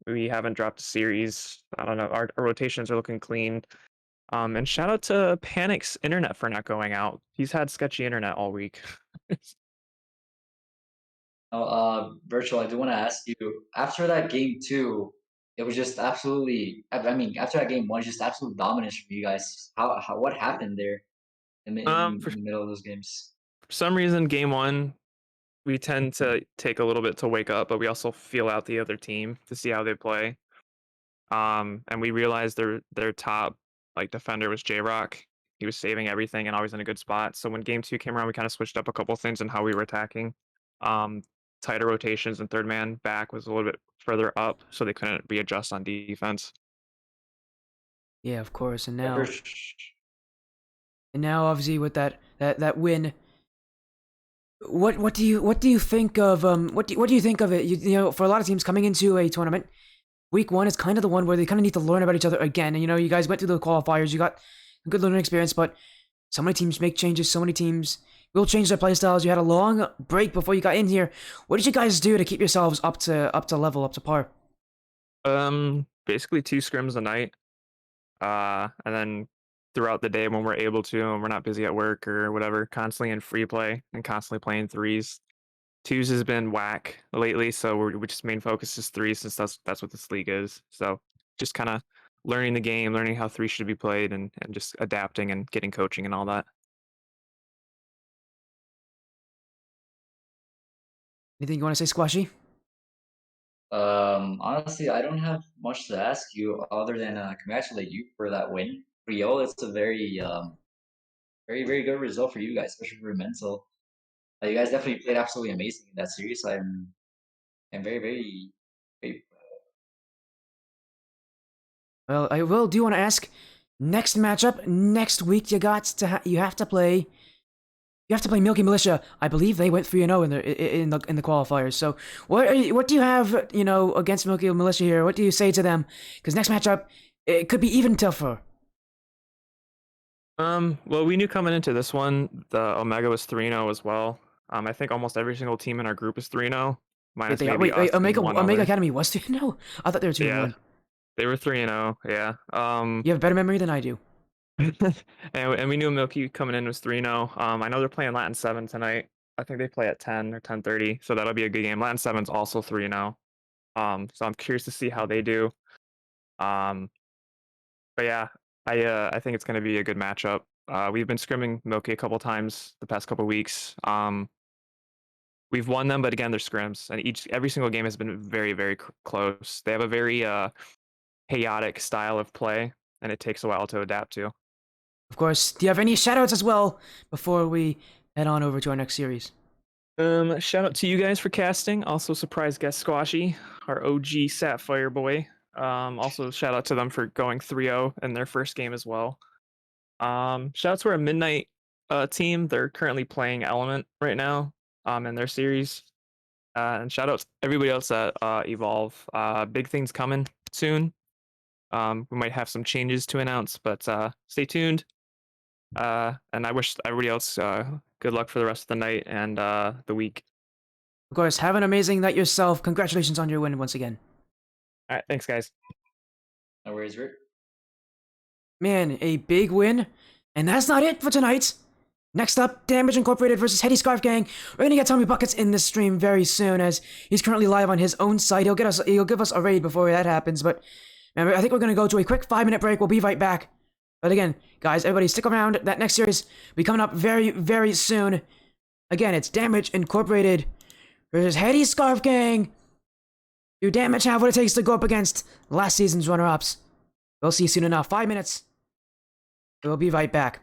S3: We haven't dropped a series. I don't know. Our rotations are looking clean. And shout out to Panic's internet for not going out. He's had sketchy internet all week.
S2: Now, Virtual, I do want to ask you, after that game 2, it was just absolutely, I mean, after that game 1, just absolute dominance from you guys. What happened there
S3: For
S2: in the middle of those games?
S3: some reason, game one, we tend to take a little bit to wake up, but we also feel out the other team to see how they play. And we realized their top like defender was J Rock. He was saving everything and always in a good spot. So when game 2 came around, we kind of switched up a couple things in how we were attacking. Um, Tighter rotations and third man back was a little bit further up, so they couldn't readjust on defense.
S1: Yeah, of course. And
S2: Yeah,
S1: now, obviously, with that win, what do you think of what do you think of it? You know, for a lot of teams coming into a tournament, week 1 is kind of the one where they kind of need to learn about each other again. And you know, you guys went through the qualifiers, you got a good learning experience, but so many teams make changes. So many teams will change their playstyles. You had a long break before you got in here. What did you guys do to keep yourselves up to level, up to par?
S3: Basically 2 scrims a night. And then throughout the day when we're able to and we're not busy at work or whatever, constantly in free play and constantly playing threes. Twos has been whack lately, so we just main focus is threes since that's what this league is. So just kind of learning the game, learning how three should be played, and just adapting and getting coaching and all that.
S1: Anything you want to say, Squashy?
S2: Honestly, I don't have much to ask you other than congratulate you for that win. Rio, it's a very, very good result for you guys, especially for mental. You guys definitely played absolutely amazing in that series. I'm very, very, very.
S1: Well, I will do want to ask. Next matchup next week, you have to play. You have to play Milky Militia. I believe they went 3-0 in the qualifiers. So what do you have, you know, against Milky Militia here? What do you say to them? Because next matchup, it could be even tougher.
S3: Well, we knew coming into this one, the Omega was 3-0 as well. I think almost every single team in our group is 3-0, minus maybe us and one
S1: Omega
S3: other.
S1: Academy was 3-0. I thought they were 2-1.
S3: Yeah, they were 3-0. Yeah.
S1: You have a better memory than I do.
S3: And we knew Milky coming in was 3-0. I know they're playing Latin 7 tonight. I think they play at 10 or 10:30, so that'll be a good game. Latin 7's also 3-0. So I'm curious to see how they do. Um, but yeah, I think it's gonna be a good matchup. We've been scrimming Milky a couple times the past couple weeks. We've won them, but again, they're scrims, and every single game has been very, very close. They have a very chaotic style of play, and it takes a while to adapt to.
S1: Of course, do you have any shoutouts as well before we head on over to our next series?
S3: Shout out to you guys for casting. Also, surprise guest Squashy, our OG Sapphire boy. Also shout out to them for going 3-0 in their first game as well. Shout out to our Midnight team. They're currently playing Element right now in their series. And shout out to everybody else at Evolve. Big things coming soon. We might have some changes to announce, but stay tuned. And I wish everybody else good luck for the rest of the night and the week.
S1: Of course, have an amazing night yourself. Congratulations on your win once again.
S3: All right, thanks, guys.
S2: No worries, Rick.
S1: Man, a big win. And that's not it for tonight. Next up, Damage Incorporated versus Heady Scarf Gang. We're gonna get TommyBuckets in this stream very soon, as he's currently live on his own site. He'll give us a raid before that happens. But remember, I think we're gonna go to a quick 5-minute break. We'll be right back. But again, guys, everybody stick around. That next series will be coming up very, very soon. Again, it's Damage Incorporated versus Heady Scarf Gang. Do Damage have what it takes to go up against last season's runner-ups? We'll see you soon enough. 5 minutes. We'll be right back.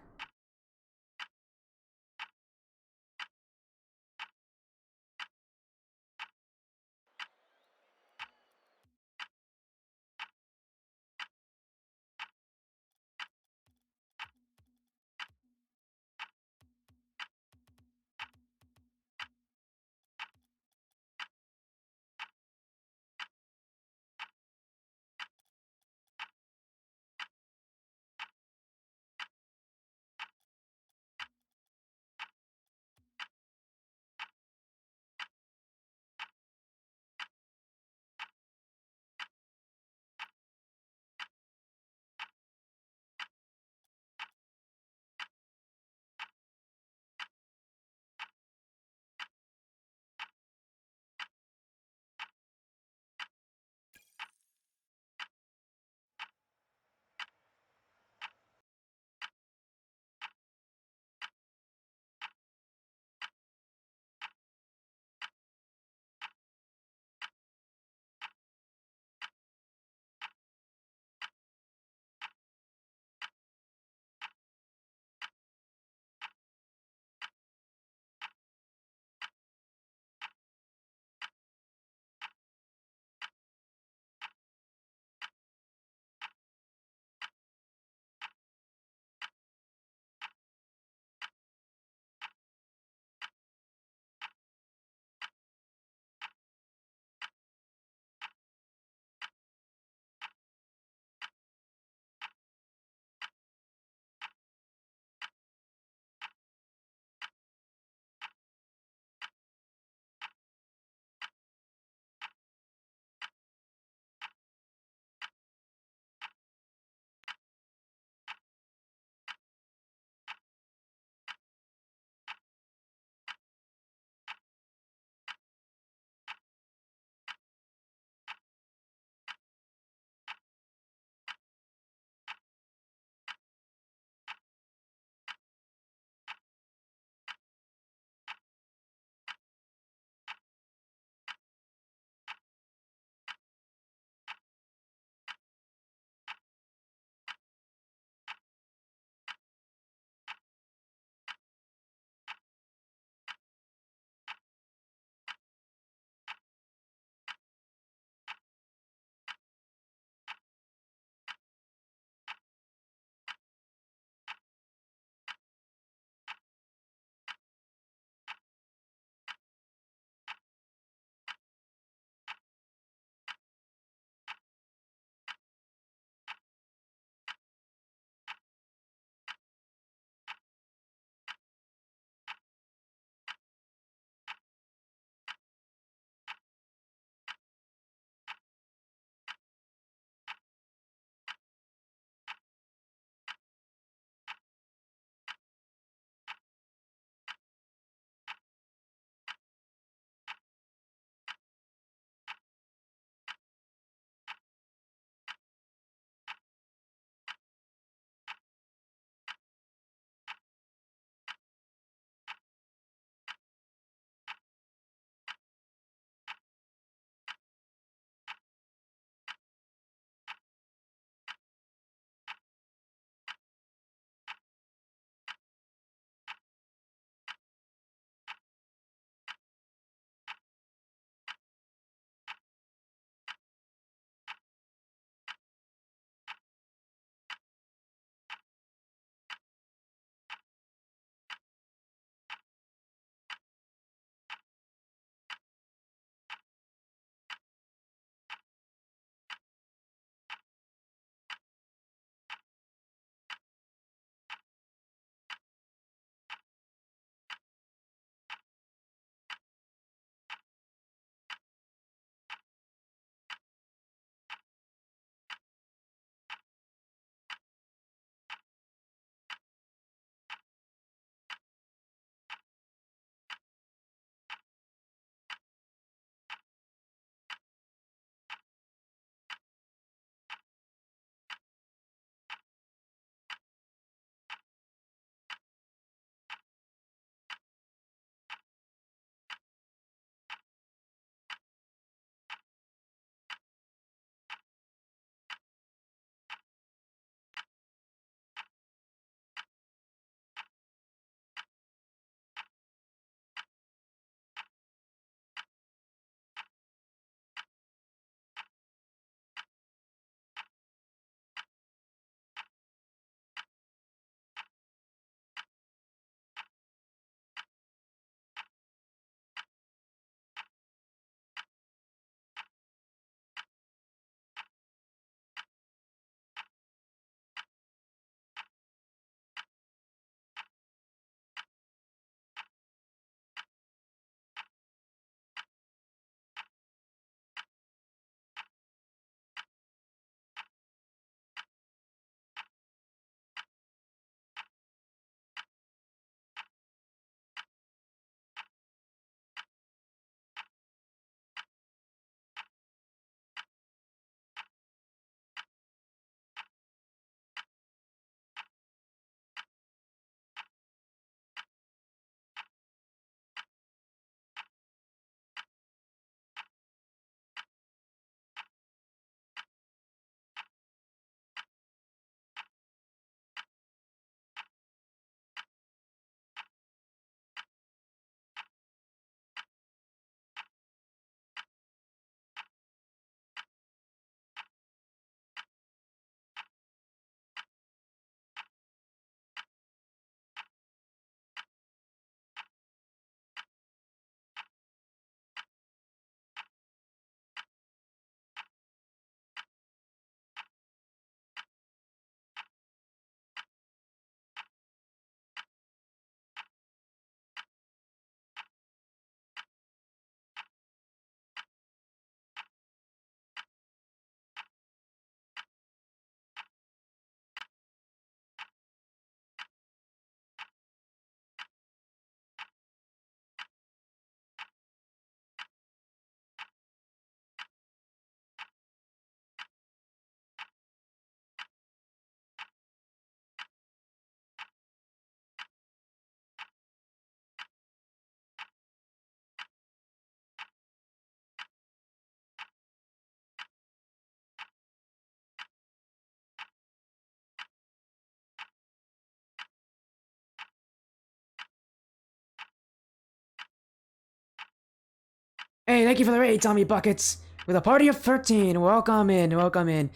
S1: Hey, thank you for the raid, TommyBuckets. With a party of 13, welcome in, welcome in.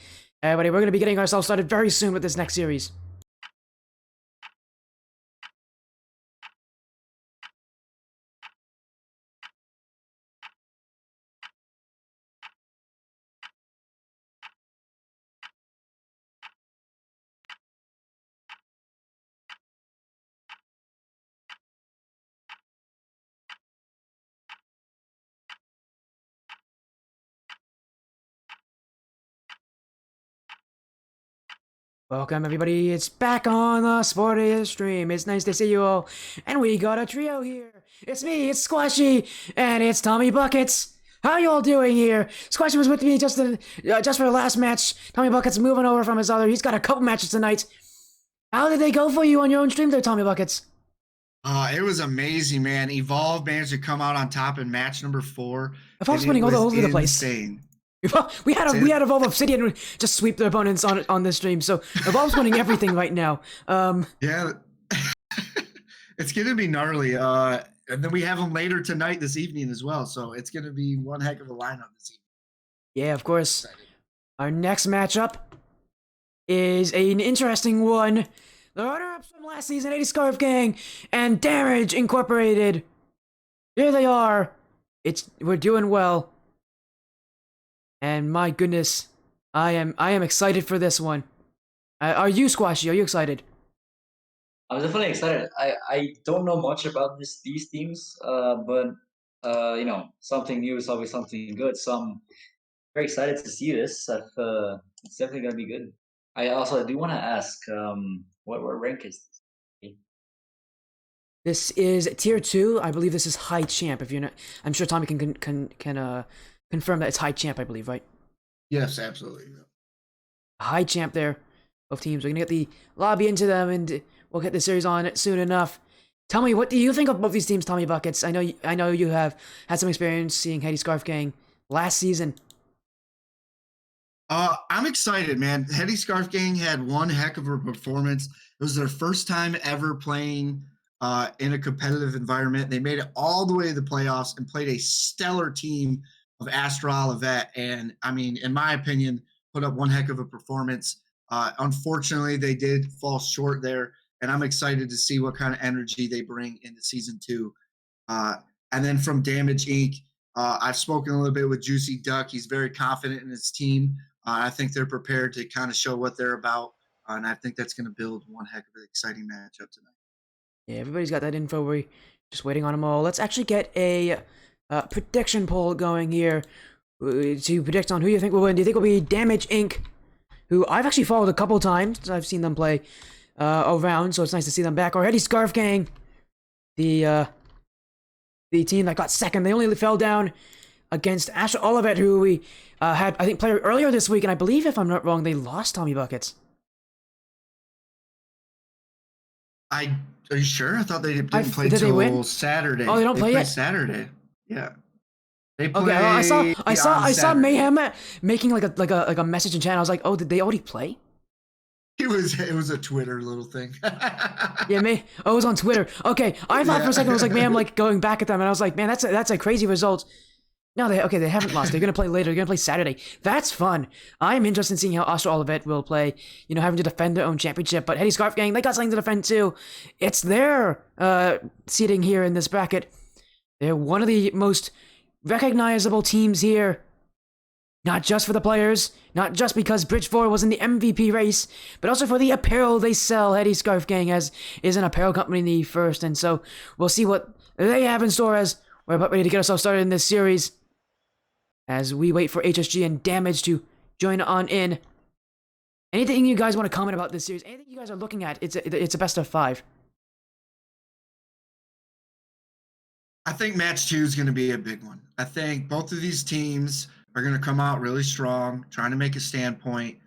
S1: Everybody, we're gonna be getting ourselves started very soon with this next series. Welcome, everybody. It's back on the Sporty stream. It's nice to see you all. And we got a trio here. It's me, it's Squashy, and it's TommyBuckets. How you all doing here? Squashy was with me just for the last match. TommyBuckets moving over from his other. He's got a couple matches tonight. How did they go for you on your own stream there, TommyBuckets?
S4: It was amazing, man. Evolve managed to come out on top in match number 4.
S1: Evolve's winning all over the place.
S4: Insane.
S1: We had Evolve Obsidian just sweep their opponents on this stream, so Evolve's winning everything right now.
S4: Yeah, it's gonna be gnarly. And then we have them later tonight, this evening as well. So it's gonna be one heck of a lineup this evening.
S1: Yeah, of course. Our next matchup is an interesting one. The runner-ups from last season, Heady Scarf Gang and Damage Incorporated. Here they are. We're doing well. And my goodness, I am excited for this one. Are you, Squashy? Are you excited?
S2: I'm definitely excited. I don't know much about these teams, but you know, something new is always something good. So I'm very excited to see this. It's definitely gonna be good. I also do want to ask, what rank is this?
S1: This is tier 2. I believe this is high champ. If you're not, I'm sure Tommy can confirm that it's high champ. I believe, right?
S4: Yes, absolutely.
S1: High champ there. Both teams. We're gonna get the lobby into them, and we'll get the series on soon enough. Tell me, what do you think of both these teams, TommyBuckets? I know you have had some experience seeing Heady Scarf Gang last season.
S4: I'm excited, man. Heady Scarf Gang had one heck of a performance. It was their first time ever playing in a competitive environment. They made it all the way to the playoffs and played a stellar team of Astral Olivet. And I mean, in my opinion, put up one heck of a performance. Unfortunately, they did fall short there. And I'm excited to see what kind of energy they bring into season 2. And then from Damage Inc., I've spoken a little bit with Juicy Duck. He's very confident in his team. I think they're prepared to kind of show what they're about. And I think that's going to build one heck of an exciting matchup tonight.
S1: Yeah, everybody's got that info. We're just waiting on them all. Let's actually get a prediction poll going here to predict on who you think will win. Do you think it'll be Damage Inc., who I've actually followed a couple times. I've seen them play around, so it's nice to see them back. Or Heady Scarf Gang, the team that got second. They only fell down against Astral Olivet, who we had, I think, play earlier this week, and I believe, if I'm not wrong, they lost TommyBuckets.
S4: Are you sure? I thought they didn't play till Saturday.
S1: Oh, they don't play yet?
S4: Saturday. Yeah. They play.
S1: Okay, well, I saw Mayhem making like a message in chat. I was like, oh, did they already play?
S4: It was a Twitter little thing.
S1: Yeah, it was on Twitter. Okay, I thought for a second it was like, man, I'm like going back at them, and I was like, man, that's a crazy result. No, they haven't lost. They're gonna play later. They're gonna play Saturday. That's fun. I'm interested in seeing how Astral Olivet will play. You know, having to defend their own championship. But Heady Scarf Gang, they got something to defend too. It's their seating here in this bracket. They're one of the most recognizable teams here. Not just for the players, not just because Bridge 4 was in the MVP race, but also for the apparel they sell. Heady Scarf Gang is an apparel company first, and so we'll see what they have in store as we're about ready to get ourselves started in this series. As we wait for HSG and Damage to join on in. Anything you guys want to comment about this series? Anything you guys are looking at? It's a best of 5.
S4: I think match 2 is going to be a big one. I think both of these teams are going to come out really strong, trying to make a standpoint.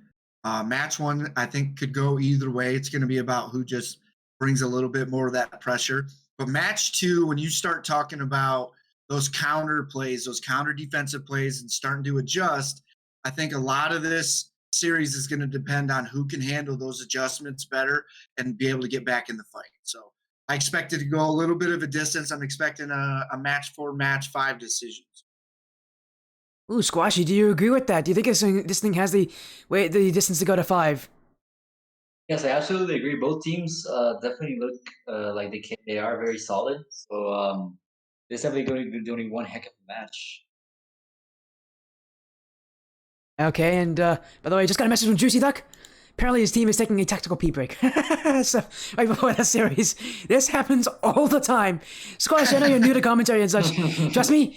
S4: Match 1, I think, could go either way. It's going to be about who just brings a little bit more of that pressure. But match 2, when you start talking about those counter plays, those counter defensive plays, and starting to adjust, I think a lot of this series is going to depend on who can handle those adjustments better and be able to get back in the fight. So I expect it to go a little bit of a distance. I'm expecting a match 4, match 5 decisions.
S1: Ooh, Squashy, do you agree with that? Do you think this thing has the distance to go to 5?
S2: Yes, I absolutely agree. Both teams definitely look like they are very solid. So it's definitely going to be doing one heck of a match.
S1: Okay, and by the way, I just got a message from Juicy Duck. Apparently his team is taking a tactical pee break. So, right before that series. This happens all the time. Squash, I know you're new to commentary and such. Trust me,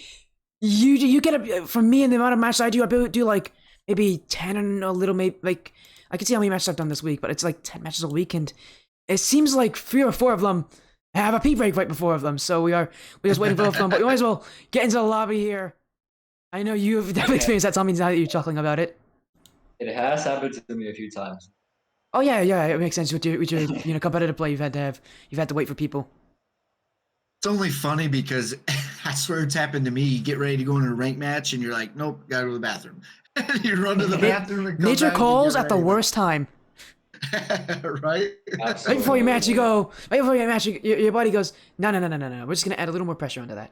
S1: you get from me and the amount of matches I do, I do like maybe 10 and a little, maybe, like, I can see how many matches I've done this week, but it's like 10 matches a week, and it seems like 3 or 4 of them have a pee break right before of them, so we're just waiting for both of them, but we might as well get into the lobby here. I know you've definitely experienced that, Tommy, now that you're chuckling about it.
S2: It has happened to me a few times.
S1: Oh yeah, it makes sense with your competitive play. You've had to wait for people.
S4: It's only funny because I swear it's happened to me. You get ready to go into a rank match and you're like, nope, gotta go to the bathroom. You run to the bathroom and come
S1: Nature
S4: back and
S1: calls
S4: get
S1: at the
S4: ready.
S1: worst time.
S4: Right?
S1: Right before you match, your body goes, no. We're just gonna add a little more pressure onto that.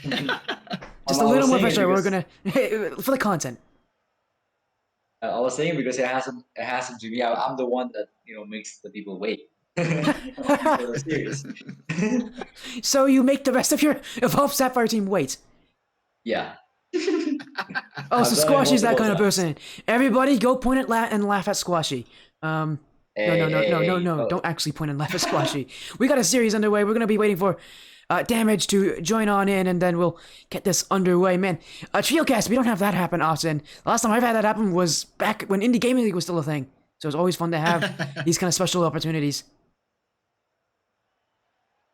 S1: Just a little more pressure. We're gonna for the content.
S2: I was saying because it hasn't to me. I'm the one that makes the people wait. For the series.
S1: So you make the rest of your Evolved Sapphire team wait.
S2: Yeah.
S1: Oh, so
S2: I've done it
S1: Squashy's that
S2: multiple
S1: kind of
S2: times.
S1: person. Everybody, go point at and laugh at Squashy. No,
S2: Hey,
S1: don't actually point and laugh at Squashy. We got a series underway. We're gonna be waiting for Damage to join on in, and then we'll get this underway. Man, TrioCast, we don't have that happen often. The last time I've had that happen was back when Indie Gaming League was still a thing. So it's always fun to have these kind of special opportunities.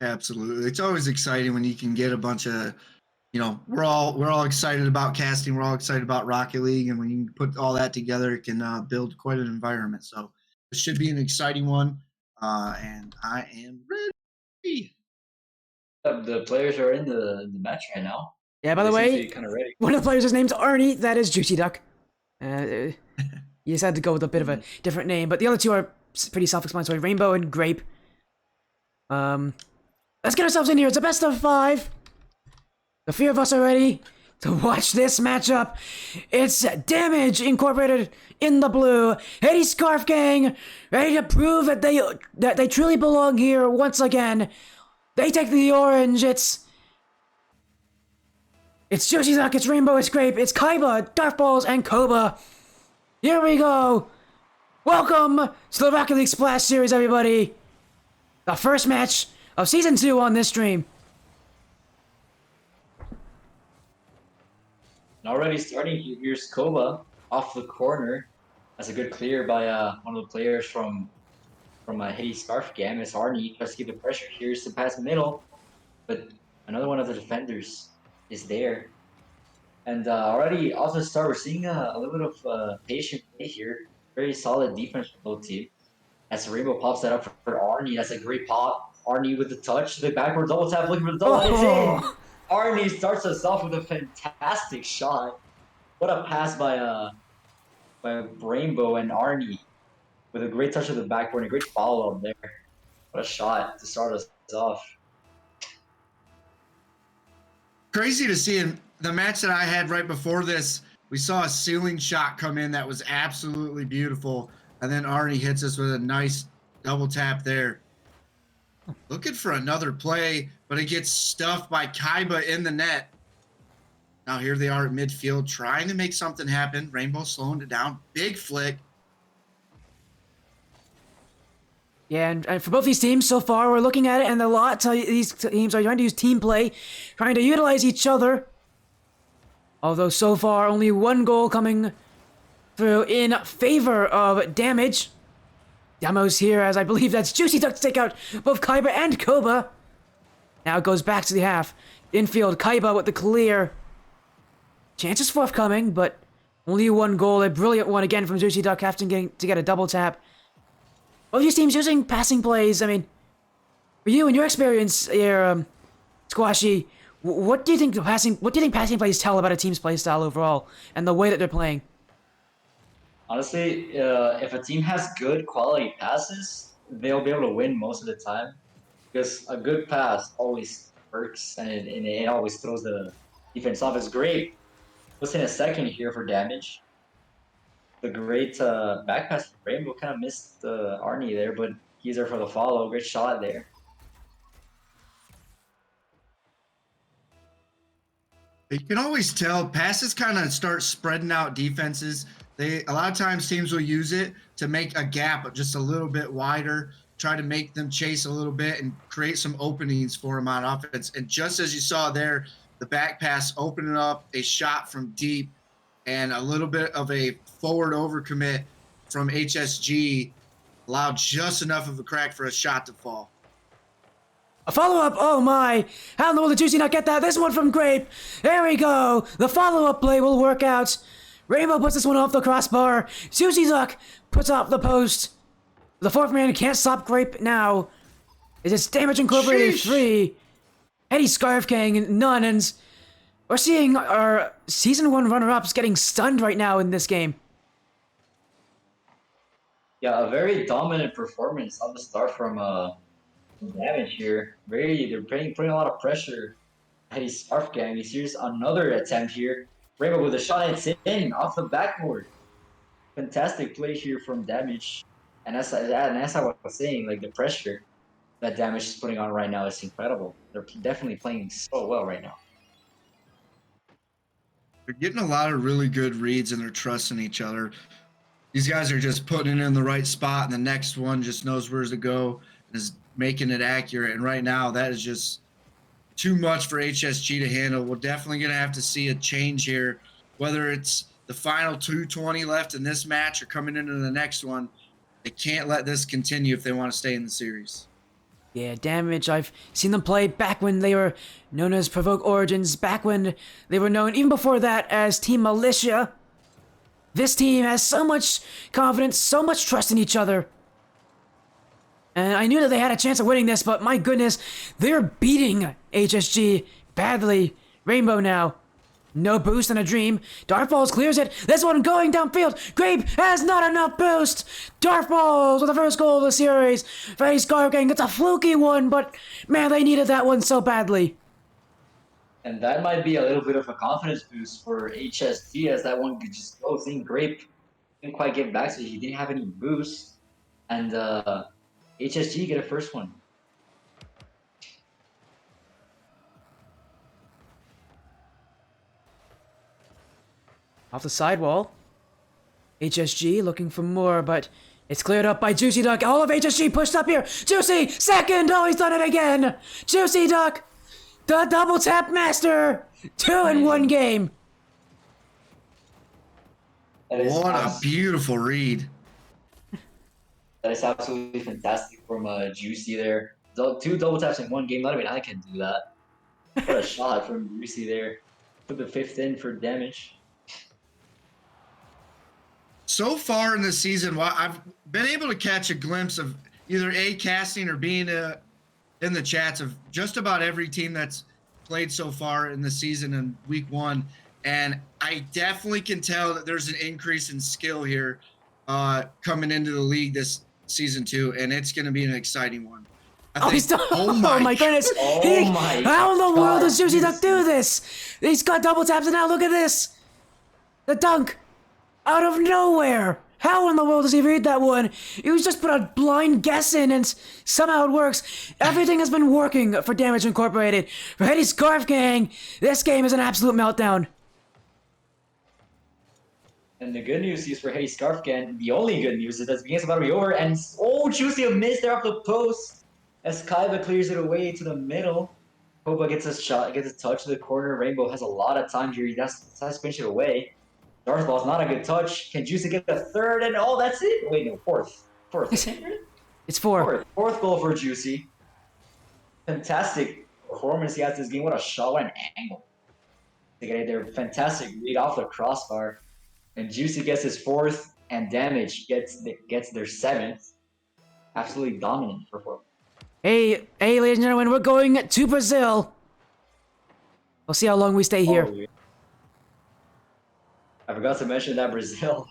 S4: Absolutely. It's always exciting when you can get a bunch of, we're all excited about casting. We're all excited about Rocket League. And when you put all that together, it can build quite an environment. So it should be an exciting one. And I am ready.
S2: the players are in the match right now.
S1: Yeah, by the
S2: They seem to
S1: way,
S2: be kind of ready.
S1: one of the players' name's Arnie. That is Juicy Duck. You just had to go with a bit of a different name, but the other two are pretty self-explanatory. Rainbow and Grape. Let's get ourselves in here. It's a best of 5. The 3 of us are ready to watch this matchup. It's Damage Incorporated in the blue. Heady Scarf Gang ready to prove that they truly belong here once again. They take the orange. It's Juicy Duck, it's Rainbow, it's Grape, it's Kaiba, Dark Balls, and Koba. Here we go. Welcome to the Rocket League Splash Series, everybody. The first match of Season 2 on this stream.
S2: And already starting, here's Koba off the corner. That's a good clear by one of the players from Heady Scarf Gang. It's Arnie tries to keep the pressure. Here's the pass middle, but another one of the defenders is there. And already off the start, we're seeing a little bit of patient play here. Very solid defense from both teams. As Rainbow pops that up for Arnie, that's a great pop. Arnie with the touch, the backward double tap, looking for the double. It's in. Arnie starts us off with a fantastic shot. What a pass by Rainbow and Arnie with a great touch of the backboard and a great follow up there. What a shot to start us off.
S4: Crazy to see in the match that I had right before this. We saw a ceiling shot come in that was absolutely beautiful. And then Arnie hits us with a nice double tap there. Looking for another play, but it gets stuffed by Kaiba in the net. Now here they are at midfield trying to make something happen. Rainbow slowing it down. Big flick.
S1: Yeah, and for both these teams so far, we're looking at it, and a lot of these teams are trying to use team play, trying to utilize each other. Although so far, only one goal coming through in favor of Damage. Damo's here, as I believe that's Juicy Duck to take out both Kaiba and Koba. Now it goes back to the half. Infield, Kaiba with the clear. Chances forthcoming, but only one goal. A brilliant one again from Juicy Duck, having to get a double tap. Both these teams using passing plays. I mean, for you and your experience here, Squashy, what do you think passing plays tell about a team's play style overall and the way that they're playing?
S2: Honestly, if a team has good quality passes, they'll be able to win most of the time. Because a good pass always works, and it always throws the defense off. It's great. was in a second here for damage. The great back pass from Rainbow kind of missed Arnie there, but he's there for the follow. Great shot there.
S4: You can always tell passes kind of start spreading out defenses. A lot of times teams will use it to make a gap just a little bit wider, try to make them chase a little bit and create some openings for them on offense. And just as you saw there, the back pass opening up a shot from deep and a little bit of a forward overcommit from HSG allowed just enough of a crack for a shot to fall.
S1: A follow-up, oh my! How in the world did Juicy not get that? This one from Grape! There we go! The follow-up play will work out. Rainbow puts this one off the crossbar. Juicy Duck puts off the post. The fourth man can't stop Grape now. It's Damage Incorporated
S4: Sheesh.
S1: 3. Heady Scarf Gang, none, and we're seeing our Season 1 runner-ups getting stunned right now in this game.
S2: Yeah, a very dominant performance on the start from Damage here. They're putting a lot of pressure. Heady Scarf Gang. Here's another attempt here. Rainbow with a shot, it's in off the backboard. Fantastic play here from Damage. And as I was saying, like the pressure that Damage is putting on right now is incredible. They're definitely playing so well right now.
S4: They're getting a lot of really good reads and they're trusting each other. These guys are just putting it in the right spot, and the next one just knows where to go and is making it accurate. And right now, that is just too much for HSG to handle. We're definitely going to have to see a change here, whether it's the final 220 left in this match or coming into the next one. They can't let this continue if they want to stay in the series.
S1: Yeah, Damage, I've seen them play back when they were known as Provoke Origins, back when they were known, even before that, as Team Militia. This team has so much confidence, so much trust in each other. And I knew that they had a chance of winning this, but my goodness, they're beating HSG badly. Rainbow now. No boost and a dream. Darkballs clears it. This one going downfield. Grape has not enough boost. Darkballs with the first goal of the series. Heady Scarf Gang gets a fluky one, but man, they needed that one so badly.
S2: And that might be a little bit of a confidence boost for HSG as that one could just go. Think Grape didn't quite get back, so he didn't have any boost. And HSG get a first one.
S1: Off the sidewall. HSG looking for more, but it's cleared up by Juicy Duck. All of HSG pushed up here. Juicy, second. Oh, he's done it again. Juicy Duck, the double tap master. 2 in 1 game.
S4: What a beautiful read.
S2: That is absolutely fantastic from Juicy there. 2 double taps in 1 game. Not even I can do that. What a shot from Juicy there. Put the 5th in for Damage.
S4: So far in the season, I've been able to catch a glimpse of either casting or being in the chats of just about every team that's played so far in the season in week 1. And I definitely can tell that there's an increase in skill here coming into the league this season 2, and it's going to be an exciting one.
S1: He's done. Oh my goodness.
S2: My
S1: How in the world does Juicy
S2: God.
S1: Duck do this? He's got double taps, and now look at this. The dunk. Out of nowhere. How in the world does he read that one? He was just put a blind guess in, and somehow it works. Everything has been working for Damage Incorporated. For Heady Scarf Gang, this game is an absolute meltdown.
S2: And the good news is for Heady Scarf Gang, the only good news is that the game's about to be over. And Juicy a miss there off the post as Kaiba clears it away to the middle. Koba gets a shot, gets a touch to the corner. Rainbow has a lot of time here. He has to pinch it away. Darthball's not a good touch. Can Juicy get a 3rd? And oh, that's it. Wait, no, 4th. 4th.
S1: It's 4.
S2: 4th goal for Juicy. Fantastic performance he has this game. What a shot, what an angle. They get there. Fantastic read off the crossbar. And Juicy gets his 4th, and Damage gets their 7th. Absolutely dominant performance.
S1: Hey, ladies and gentlemen, we're going to Brazil. We'll see how long we stay here.
S2: Oh, yeah. I forgot to mention that Brazil.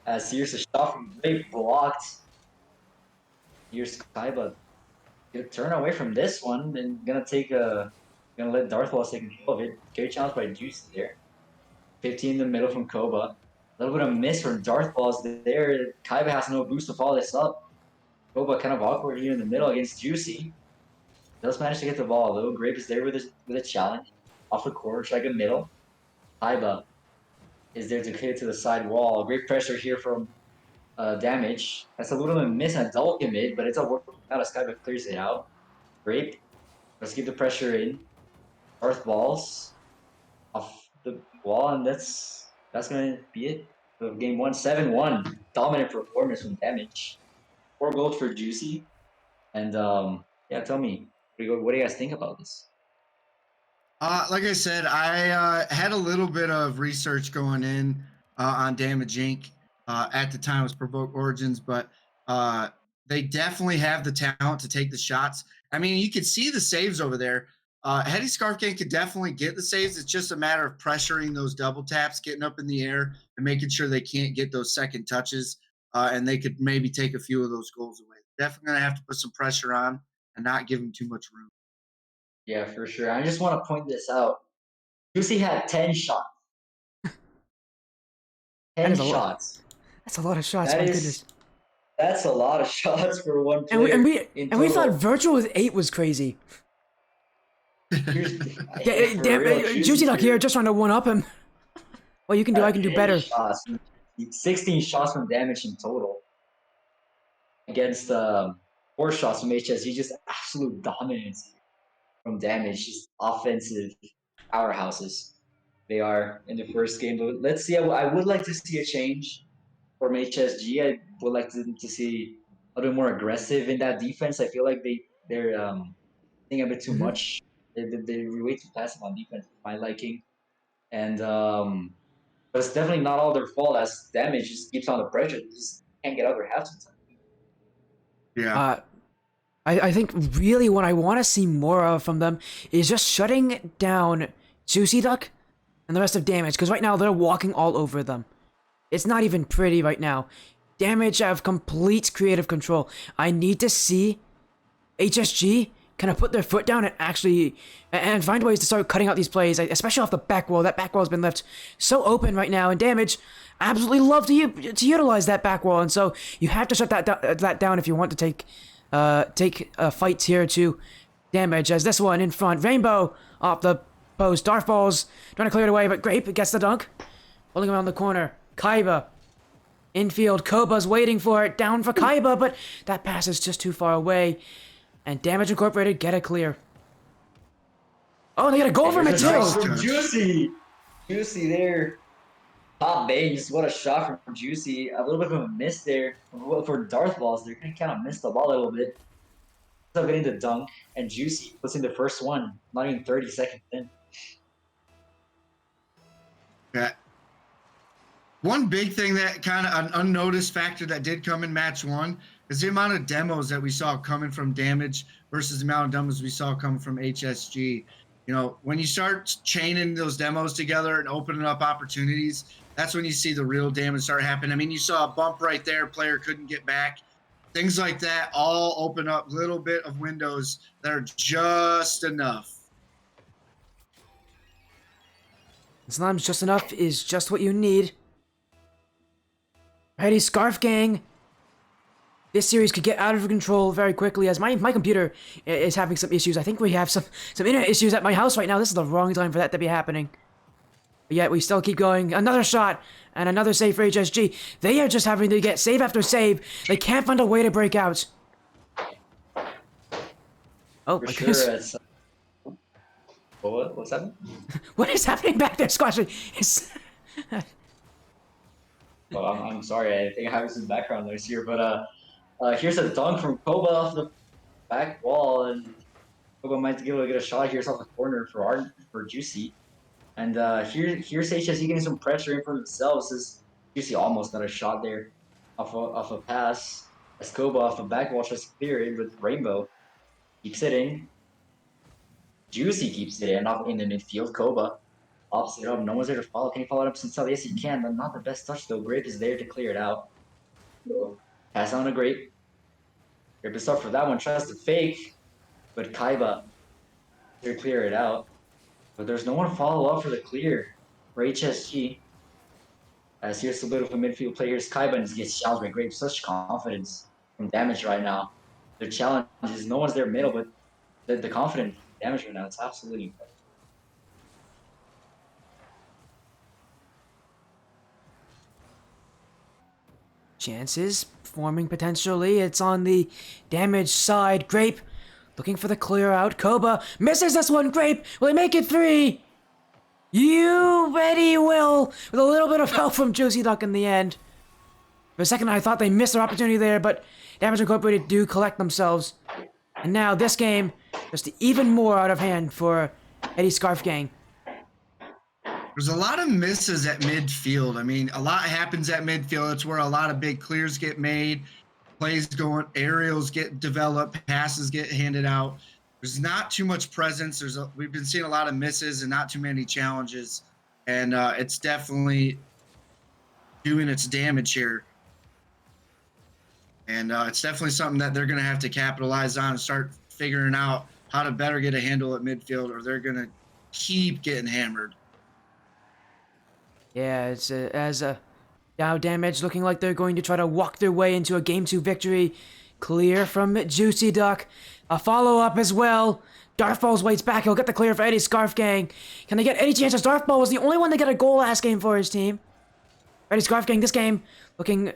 S2: As here's a shot from Grape blocked. Here's Kaiba. Gonna turn away from this one and gonna take a Gonna let Darth Ball take control of it. Great challenge by Juicy there. 15 in the middle from Koba. A little bit of miss from Darth Balls there. Kaiba has no boost to follow this up. Koba kind of awkward here in the middle against Juicy. Does manage to get the ball though. Grape is there with a challenge. Off the corner, strike a middle. Kaiba is there to clear to the side wall. Great pressure here from Damage. That's a little bit of a miss on a double commit, but it's all working out as Kaiba clears it out. Grape. Let's keep the pressure in. Darth Balls off the wall, and that's gonna be it. So game 1, 7-1. Dominant performance from Damage. 4 goals for Juicy. And yeah, tell me, what do you guys think about this?
S4: Like I said, I had a little bit of research going in on Damage Inc. At the time it was Provoke Origins, but they definitely have the talent to take the shots. I mean, you could see the saves over there. Heady Scarf Gang could definitely get the saves. It's just a matter of pressuring those double taps, getting up in the air, and making sure they can't get those second touches, and they could maybe take a few of those goals away. Definitely going to have to put some pressure on and not give them too much room.
S2: Yeah, for sure. I just want to point this out. Juicy had 10 shots. 10 shots.
S1: That's a lot of shots. My goodness.
S2: That's a lot of shots for one
S1: And
S2: player.
S1: we thought virtual with 8 was crazy. Juicy Duck here, just trying to one up him. Well, you can do. I can do better.
S2: 16 shots from Damage in total against 4 shots from HSG. Just absolute dominance from Damage. Just offensive powerhouses. They are in the first game. But let's see. I would like to see a change from HSG. I would like to see a little bit more aggressive in that defense. I feel like they're thinking a bit too much. They're way too passive on defense, for my liking. And but it's definitely not all their fault. As Damage just keeps on the pressure, they just can't get over half the time.
S4: Yeah.
S1: I think really what I want to see more of from them is just shutting down Juicy Duck and the rest of Damage, because right now they're walking all over them. It's not even pretty right now. Damage have complete creative control. I need to see HSG kind of put their foot down and actually and find ways to start cutting out these plays, especially off the back wall. That back wall has been left so open right now, and Damage absolutely love to utilize that back wall, and so you have to shut that down if you want to take fights here to Damage. As this one in front, Rainbow off the post, Darth Balls trying to clear it away, but Grape gets the dunk, pulling around the corner. Kaiba infield, Koba's waiting for it, down for Kaiba, but that pass is just too far away. And Damage Incorporated get a clear. Oh, they got a goal from it too.
S2: Juicy there. Top base. What a shot from Juicy. A little bit of a miss there for Darth Balls. They're gonna kind of miss the ball a little bit. Ends up getting the dunk, and Juicy puts in the first one. Not even 30 seconds in.
S4: Yeah. One big thing that kind of an unnoticed factor that did come in match 1 is the amount of demos that we saw coming from Damage versus the amount of demos we saw coming from HSG. You know, when you start chaining those demos together and opening up opportunities, that's when you see the real damage start happening. I mean, you saw a bump right there, player couldn't get back. Things like that all open up little bit of windows that are just enough.
S1: Sometimes just enough is just what you need. Heady Scarf Gang. This series could get out of control very quickly, as my computer is having some issues. I think we have some internet issues at my house right now. This is the wrong time for that to be happening. But yet we still keep going. Another shot and another save for HSG. They are just having to get save after save. They can't find a way to break out. Oh, my goodness.
S2: What's happening?
S1: What is happening back there, Squashy?
S2: Well, I'm sorry. I think I have some background noise here, but here's a dunk from Koba off the back wall, and Koba might get a shot here off the corner for Juicy. And here's HSE getting some pressure in for themselves, as Juicy almost got a shot there off a pass. As Koba off the back wall tries to clear it, but Rainbow keeps it in. Juicy keeps it in off in the midfield. Koba pops it up. No one's there to follow. Can he follow it up himself? Yes, he can, but not the best touch though. Grape is there to clear it out. So, pass on to Grape. Grape is up for that one. Tries to fake, but Kaiba to clear it out. But there's no one to follow up for the clear for HSG. As here's a bit of a midfield player. Here's Kaiba and gets challenged by Grape. Such confidence from damage right now. Their challenge is no one's there middle, but the confidence damage right now, it's absolutely incredible.
S1: Chances forming potentially. It's on the damage side. Grape looking for the clear out. Koba misses this one. Grape, will he make it 3? You bet he will, with a little bit of help from Juicy Duck in the end. For a second, I thought they missed their opportunity there, but Damage Incorporated do collect themselves. And now this game, just even more out of hand for Heady Scarf Gang.
S4: There's a lot of misses at midfield. I mean, a lot happens at midfield. It's where a lot of big clears get made, plays going, aerials get developed, passes get handed out. There's not too much presence. We've been seeing a lot of misses and not too many challenges, and it's definitely doing its damage here. And it's definitely something that they're going to have to capitalize on and start figuring out how to better get a handle at midfield, or they're going to keep getting hammered.
S1: Yeah, it's now Damage looking like they're going to try to walk their way into a Game 2 victory. Clear from Juicy Duck. A follow-up as well. Darthballs waits back. He'll get the clear for Heady Scarf Gang. Can they get any chances? Darthball was the only one that got a goal last game for his team. Heady Scarf Gang this game looking...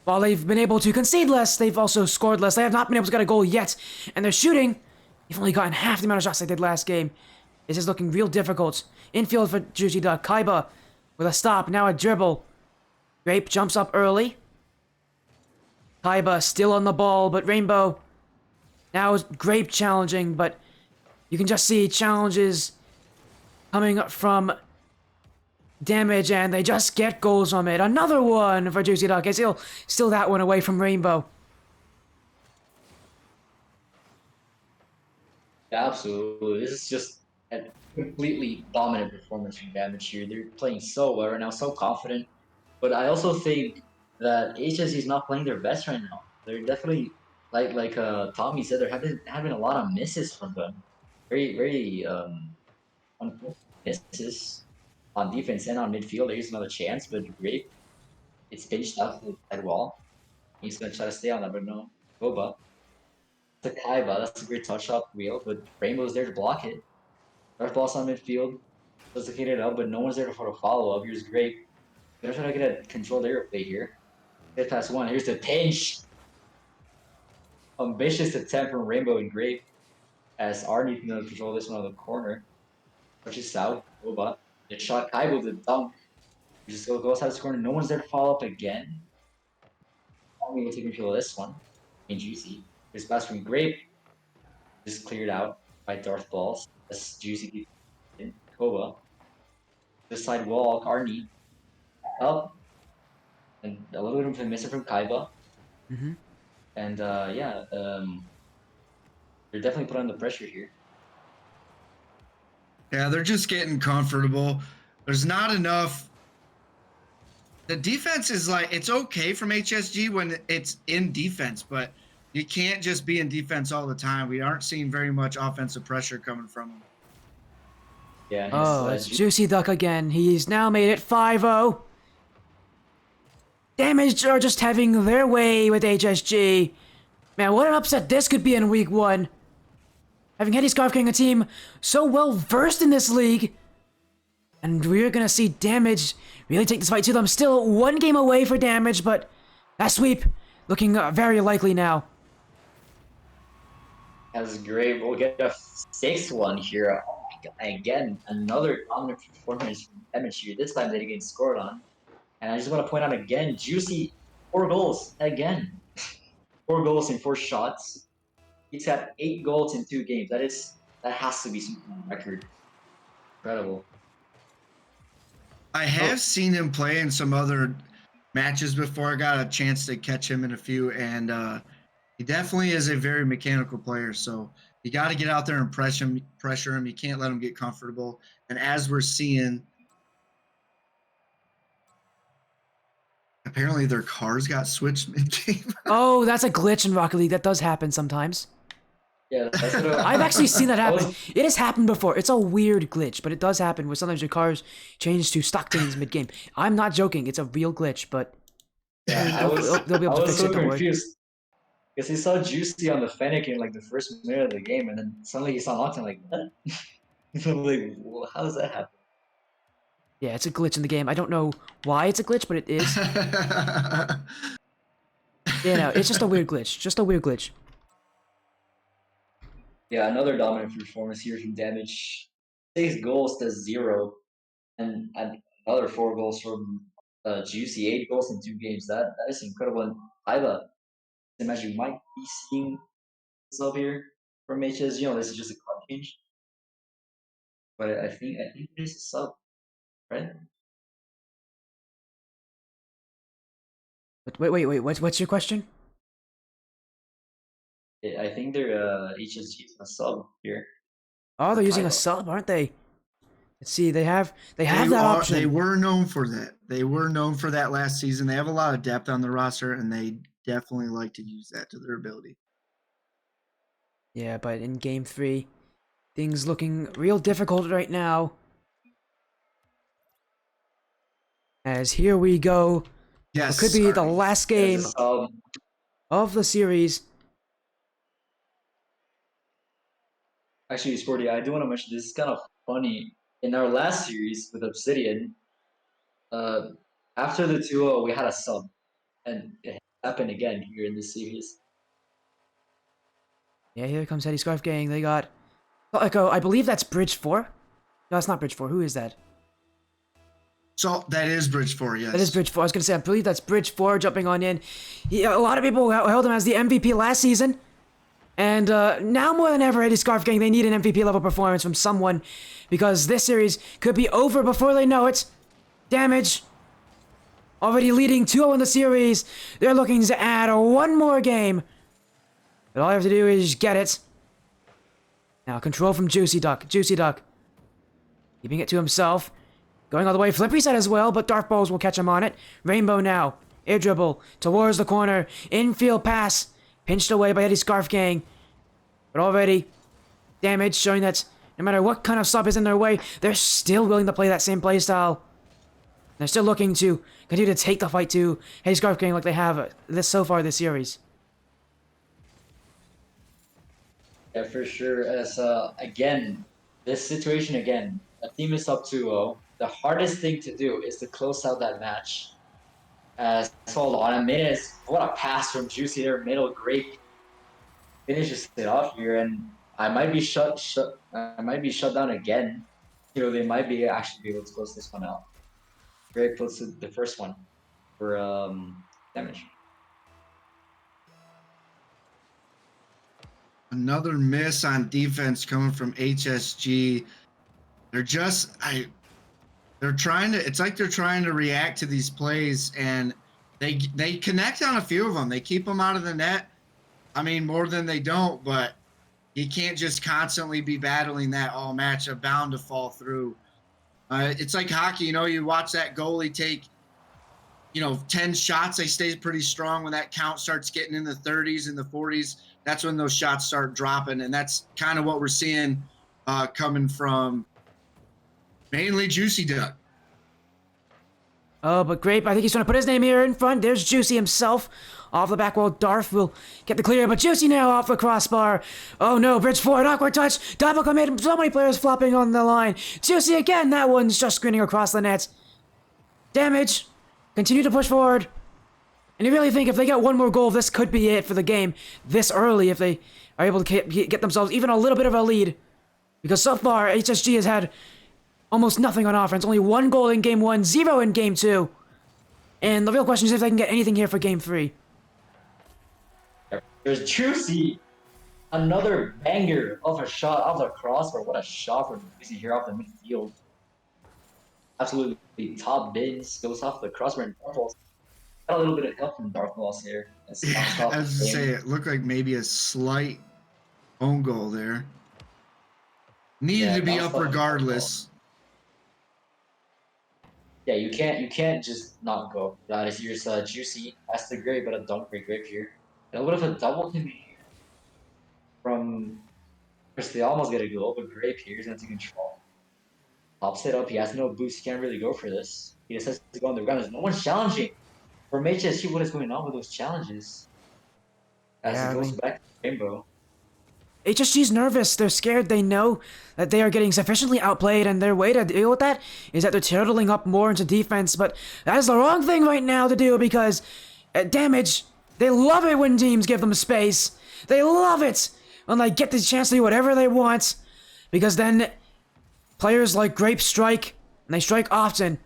S1: While they've been able to concede less, they've also scored less. They have not been able to get a goal yet. And they're shooting. They've only gotten half the amount of shots they did last game. This is looking real difficult. Infield for Juicy Duck. Kaiba with a stop. Now a dribble. Grape jumps up early. Kaiba still on the ball, but Rainbow now is Grape challenging, but you can just see challenges coming from Damage, and they just get goals from it. Another one for Juicy Duck. It's still that one away from Rainbow.
S2: Yeah, absolutely. This is just a completely dominant performance from Damage here. They're playing so well right now, so confident. But I also think that HSC is not playing their best right now. They're definitely like Tommy said, there have been having a lot of misses from them. Very unfortunate misses on defense and on midfield. There's another chance, but Grape, it's pinched out to the side wall. He's gonna try to stay on that, but no. Boba. To Kaiba, that's a great touch off wheel, but Rainbow's there to block it. Darth Ball's on midfield. Does get it up, but no one's there for a follow up. Here's Grape. Gonna try to get a controlled air play here. Get past one. Here's the pinch. Ambitious attempt from Rainbow and Grape. As Arnie can control this one on the corner. Touches out. Boba. The shot Kaiba with the dunk. He just goes outside the corner. No one's there to follow up again. Tommy will take control of this one. And Juicy. His pass from Grape. Just cleared out by Darth Balls. That's Juicy in Koba. The side wall, Arnie. Up. And a little bit of a missing from Kaiba.
S1: Mm-hmm.
S2: And yeah, they're definitely put under pressure here.
S4: Yeah, they're just getting comfortable. There's not enough. The defense is like, it's okay from HSG when it's in defense, but you can't just be in defense all the time. We aren't seeing very much offensive pressure coming from them.
S2: Yeah.
S1: Oh, it's Juicy Duck again. He's now made it 5-0. Damage are just having their way with HSG. Man, what an upset this could be in week 1. Having Heady Scarf King, a team so well versed in this league. And we're gonna see Damage really take this fight to them. Still 1 game away for Damage, but that sweep looking very likely now.
S2: That's great. We'll get a 6-1 here. Oh my God. Again, another dominant performance from Damage here. This time they didn't get scored on. And I just want to point out again, Juicy, 4 goals again. 4 goals in 4 shots. He's had 8 goals in 2 games. That has to be some record. Incredible.
S4: I have seen him play in some other matches before. I got a chance to catch him in a few, and he definitely is a very mechanical player. So you got to get out there and pressure him. You can't let him get comfortable. And as we're seeing, apparently their cars got switched mid-game.
S1: Oh, that's a glitch in Rocket League. That does happen sometimes.
S2: Yeah, that's what
S1: I've actually seen that
S2: I
S1: happen.
S2: was-
S1: It has happened before. It's a weird glitch, but it does happen where sometimes your cars change to stock things mid-game. I'm not joking. It's a real glitch, but
S2: yeah,
S1: they'll be
S2: I
S1: able to
S2: was
S1: fix
S2: so
S1: it, don't worry.
S2: confused because he saw Juicy on the Fennec in like the first minute of the game, and then suddenly he saw Octane. Like, what? I'm like, well, how does that happen?
S1: Yeah, it's a glitch in the game. I don't know why it's a glitch, but it is. You know, it's just a weird glitch. Just a weird glitch.
S2: Yeah, another dominant performance here from Damage. 6 goals to 0, and another 4 goals from Juicy. 8 goals in 2 games. That is incredible. And Iva, imagine you might be seeing this up here from HS. You know, this is just a card change, but I think it is a sub, right?
S1: But wait. What's your question?
S2: I think they're HSG is a sub here.
S1: Oh,
S2: For
S1: they're using a
S2: Kaiba.
S1: sub, aren't they? Let's see. They have that
S4: They
S1: option.
S4: were known for that. They were known for that last season. They have a lot of depth on the roster, and they definitely like to use that to their ability.
S1: Yeah, but in game 3, things looking real difficult right now. As here we go.
S4: Yes,
S1: It could be the
S4: sorry.
S1: last
S2: There's
S1: game
S2: a sub.
S1: of the series.
S2: Actually, Sporty, I do want to mention this is kind of funny. In our last series with Obsidian, uh, after the 2-0, we had a sub, and it happened again here in this series.
S1: Yeah, here comes Heady Scarf Gang. They got Echo. I believe that's Bridge 4. No, it's not Bridge 4. Who is that?
S4: So that is Bridge 4, yes.
S1: That is Bridge 4. I was going to say, I believe that's Bridge 4 jumping on in. A lot of people held him as the MVP last season. And now more than ever, Heady Scarf Gang, they need an MVP level performance from someone. Because this series could be over before they know it. Damage. Already leading 2-0 in the series. They're looking to add one more game. But all you have to do is get it. Now, control from Juicy Duck. Juicy Duck. Keeping it to himself. Going all the way. Flip reset as well, but Dark Balls will catch him on it. Rainbow now. Air dribble. Towards the corner. Infield pass. Pinched away by Heady Scarf Gang. But already, damage showing that no matter what kind of sub is in their way, they're still willing to play that same playstyle. They're still looking to continue to take the fight to Heady Scarf Gang like they have so far this series.
S2: Yeah, for sure. As again, this situation again, a team is up 2-0. The hardest thing to do is to close out that match. Hold on a minute. What a pass from Juicy there, middle, great finishes it off here, and I might be shut down again. You know, they might be actually be able to close this one out. Great puts the first one for Damage.
S4: Another miss on defense coming from HSG. They're trying to, it's like they're trying to react to these plays, and they connect on a few of them. They keep them out of the net. I mean, more than they don't, but you can't just constantly be battling that all match. They're bound to fall through. It's like hockey, you know, you watch that goalie take, 10 shots, they stay pretty strong. When that count starts getting in the 30s and the 40s, that's when those shots start dropping. And that's kind of what we're seeing coming from mainly Juicy Duck.
S1: Oh, but Grape, I think he's trying to put his name here in front. There's Juicy himself. Off the back wall, Darth will get the clear, but Juicy now off the crossbar. Oh no, Bridge 4, an awkward touch. Double commit, so many players flopping on the line. Juicy again, that one's just screening across the net. Damage. Continue to push forward. And you really think if they get one more goal, this could be it for the game this early, if they are able to get themselves even a little bit of a lead. Because so far, HSG has had almost nothing on offense. Only 1 goal in game 1, 0 in game 2. And the real question is if they can get anything here for game 3.
S2: There's Juicy. Another banger of a shot off the crossbar. What a shot from Juicy here off the midfield. Absolutely top bins. Goes off the crossbar and Dark Balls. Got a little bit of help from Dark Balls here.
S4: Yeah, as I say, it looked like maybe a slight own goal there. Needed to be up regardless.
S2: Yeah, you can't just not go. That is here's Juicy. That's the great, but a dunk great grip here. And what if a double can be here? from. First, they almost get a goal, but Grape here is going to control. Pops it up. He has no boost. He can't really go for this. He just has to go on the ground. There's no one challenging. From HSG, what is going on with those challenges? As
S1: Yeah,
S2: it
S1: I
S2: goes
S1: mean,
S2: back to Rainbow.
S1: HSG's nervous. They're scared. They know that they are getting sufficiently outplayed, and their way to deal with that is that they're turtling up more into defense. But that is the wrong thing right now to do because damage. They love it when teams give them space. They love it when they get the chance to do whatever they want, because then players like Grape strike, and they strike often.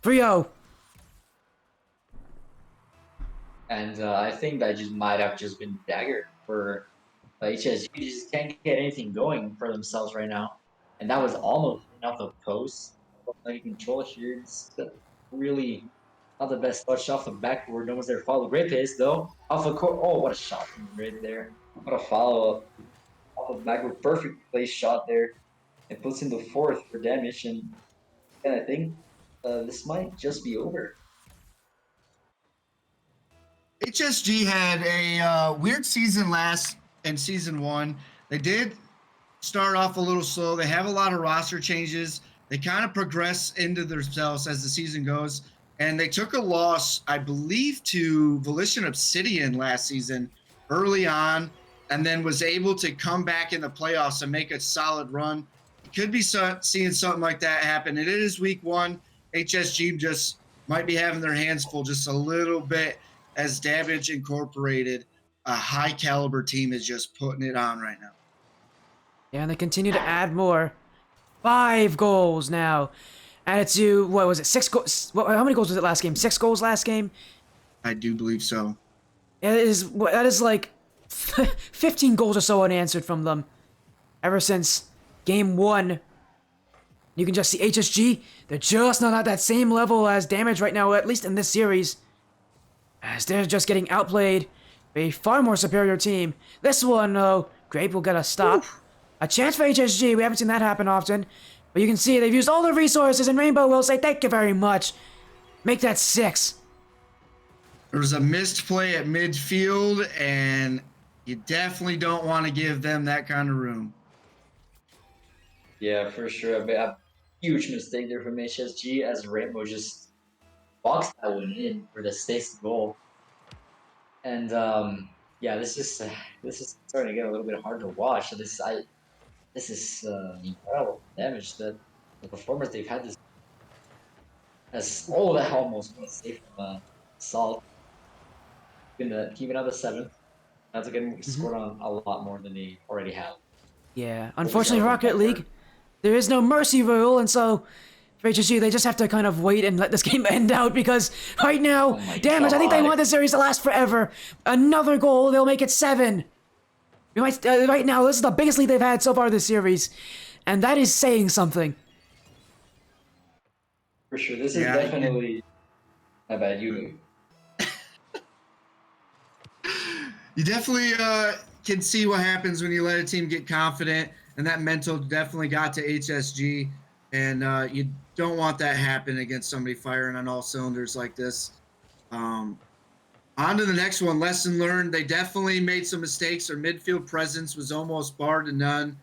S1: 3-0.
S2: And I think that just might have just been dagger for HSG. Just can't get anything going for themselves right now. And that was almost off the post. Like control here. It's really not the best touch off the backboard. No one's there to follow. Great pace though. Off the court. Oh, what a shot from right there. What a follow up. Off the backboard. Perfect place shot there. It puts in the fourth for damage. And I think this might just be over.
S4: HSG had a weird season in season 1. They did start off a little slow. They have a lot of roster changes. They kind of progress into themselves as the season goes. And they took a loss, I believe, to Volition Obsidian last season early on, and then was able to come back in the playoffs and make a solid run. You could be seeing something like that happen. It is week 1. HSG just might be having their hands full just a little bit, as Damage Incorporated, a high caliber team, is just putting it on right now.
S1: Yeah, and they continue to add more. 5 goals now. Added to, what was it, 6 goals? How many goals was it last game? 6 goals last game?
S4: I do believe so.
S1: That is like 15 goals or so unanswered from them. Ever since game 1. You can just see HSG, they're just not at that same level as Damage right now, at least in this series. As they're just getting outplayed by a far more superior team. This one, though, Grape will get a stop. Oof. A chance for HSG, we haven't seen that happen often. But you can see they've used all their resources, and Rainbow will say thank you very much. Make that 6.
S4: There was a missed play at midfield, and you definitely don't want to give them that kind of room.
S2: Yeah, for sure. A huge mistake there from HSG as Rainbow just boxed that one in for the 6th goal. And yeah, this is starting to get a little bit hard to watch. So this is incredible damage that the performance they've had this that almost was safe from Salt. Keeping out the 7th. That's again scored on a lot more than they already have.
S1: Yeah, unfortunately, Rocket League, there is no mercy rule, and so for HSG, they just have to kind of wait and let this game end out because right now, Damage, I think they want this series to last forever. Another goal, they'll make it 7. We might, right now, this is the biggest lead they've had so far this series, and that is saying something.
S2: For sure, this is definitely a bad you.
S4: You definitely can see what happens when you let a team get confident, and that mental definitely got to HSG, and you don't want that happen against somebody firing on all cylinders like this. On to the next one. Lesson learned. They definitely made some mistakes. Their midfield presence was almost bar to none.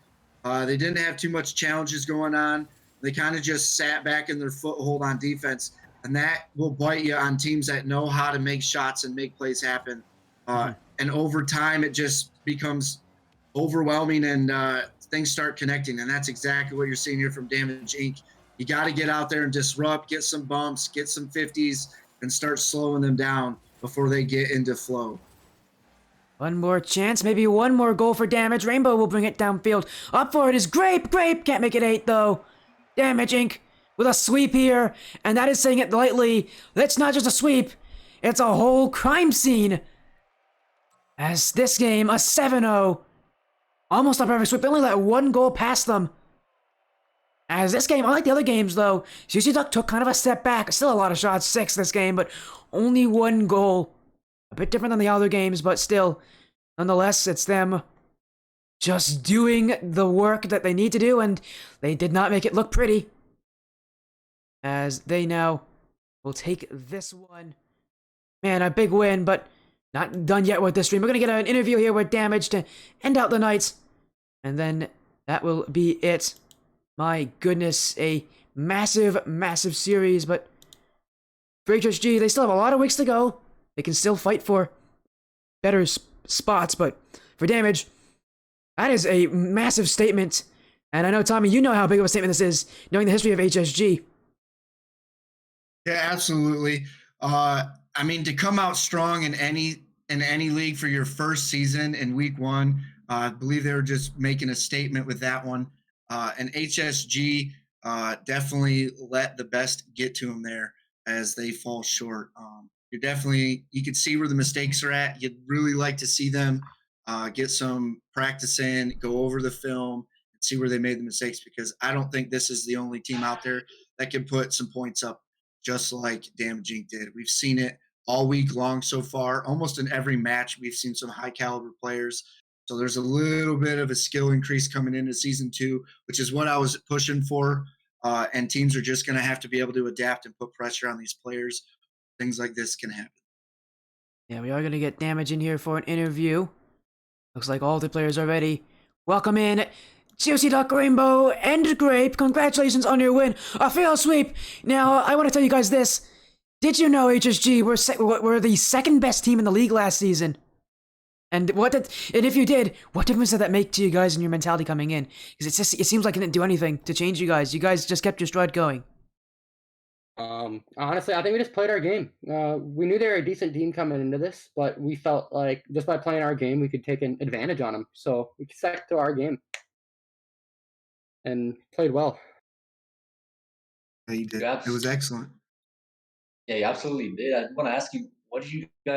S4: They didn't have too much challenges going on. They kind of just sat back in their foothold on defense, and that will bite you on teams that know how to make shots and make plays happen. And over time, it just becomes overwhelming, and things start connecting. And that's exactly what you're seeing here from Damage Inc. You got to get out there and disrupt, get some bumps, get some 50s, and start slowing them down before they get into flow.
S1: One more chance, maybe one more goal for Damage. Rainbow will bring it downfield. Up for it is Grape. Grape can't make it 8, though. Damage Inc. with a sweep here, and that is saying it lightly. That's not just a sweep, it's a whole crime scene. As this game, a 7-0. Almost a perfect sweep. They only let 1 goal past them. As this game, unlike the other games, though, CC Duck took kind of a step back. Still a lot of shots, 6 this game, but only 1 goal. A bit different than the other games, but still, nonetheless, it's them just doing the work that they need to do, and they did not make it look pretty. As they now will take this one. Man, a big win, but not done yet with this stream. We're gonna get an interview here with Damage to end out the night. And then that will be it. My goodness, a massive, massive series, but for HSG, they still have a lot of weeks to go. They can still fight for better spots, but for Damage, that is a massive statement. And I know, Tommy, you know how big of a statement this is, knowing the history of HSG.
S4: Yeah, absolutely. I mean, to come out strong in any league for your first season in week one, I believe they were just making a statement with that one. And HSG definitely let the best get to them there as they fall short. You can see where the mistakes are at. You'd really like to see them get some practice in, go over the film, and see where they made the mistakes, because I don't think this is the only team out there that can put some points up just like Damage Inc. did. We've seen it all week long so far. Almost in every match, we've seen some high caliber players. So there's a little bit of a skill increase coming into season 2, which is what I was pushing for. And teams are just going to have to be able to adapt and put pressure on these players. Things like this can happen.
S1: Yeah, we are going to get Damage in here for an interview. Looks like all the players are ready. Welcome in, Juicy Duck, Rainbow, and Grape. Congratulations on your win. A fail sweep. Now, I want to tell you guys this. Did you know HSG were the second best team in the league last season? And if you did, what difference did that make to you guys and your mentality coming in? Because it seems like it didn't do anything to change you guys. You guys just kept your stride going.
S5: Honestly, I think we just played our game. We knew they were a decent team coming into this, but we felt like just by playing our game, we could take an advantage on them. So we stuck to our game and played well.
S4: Yeah, you did.
S2: Yeah,
S4: It was excellent.
S2: Yeah, you absolutely did. I want to ask you,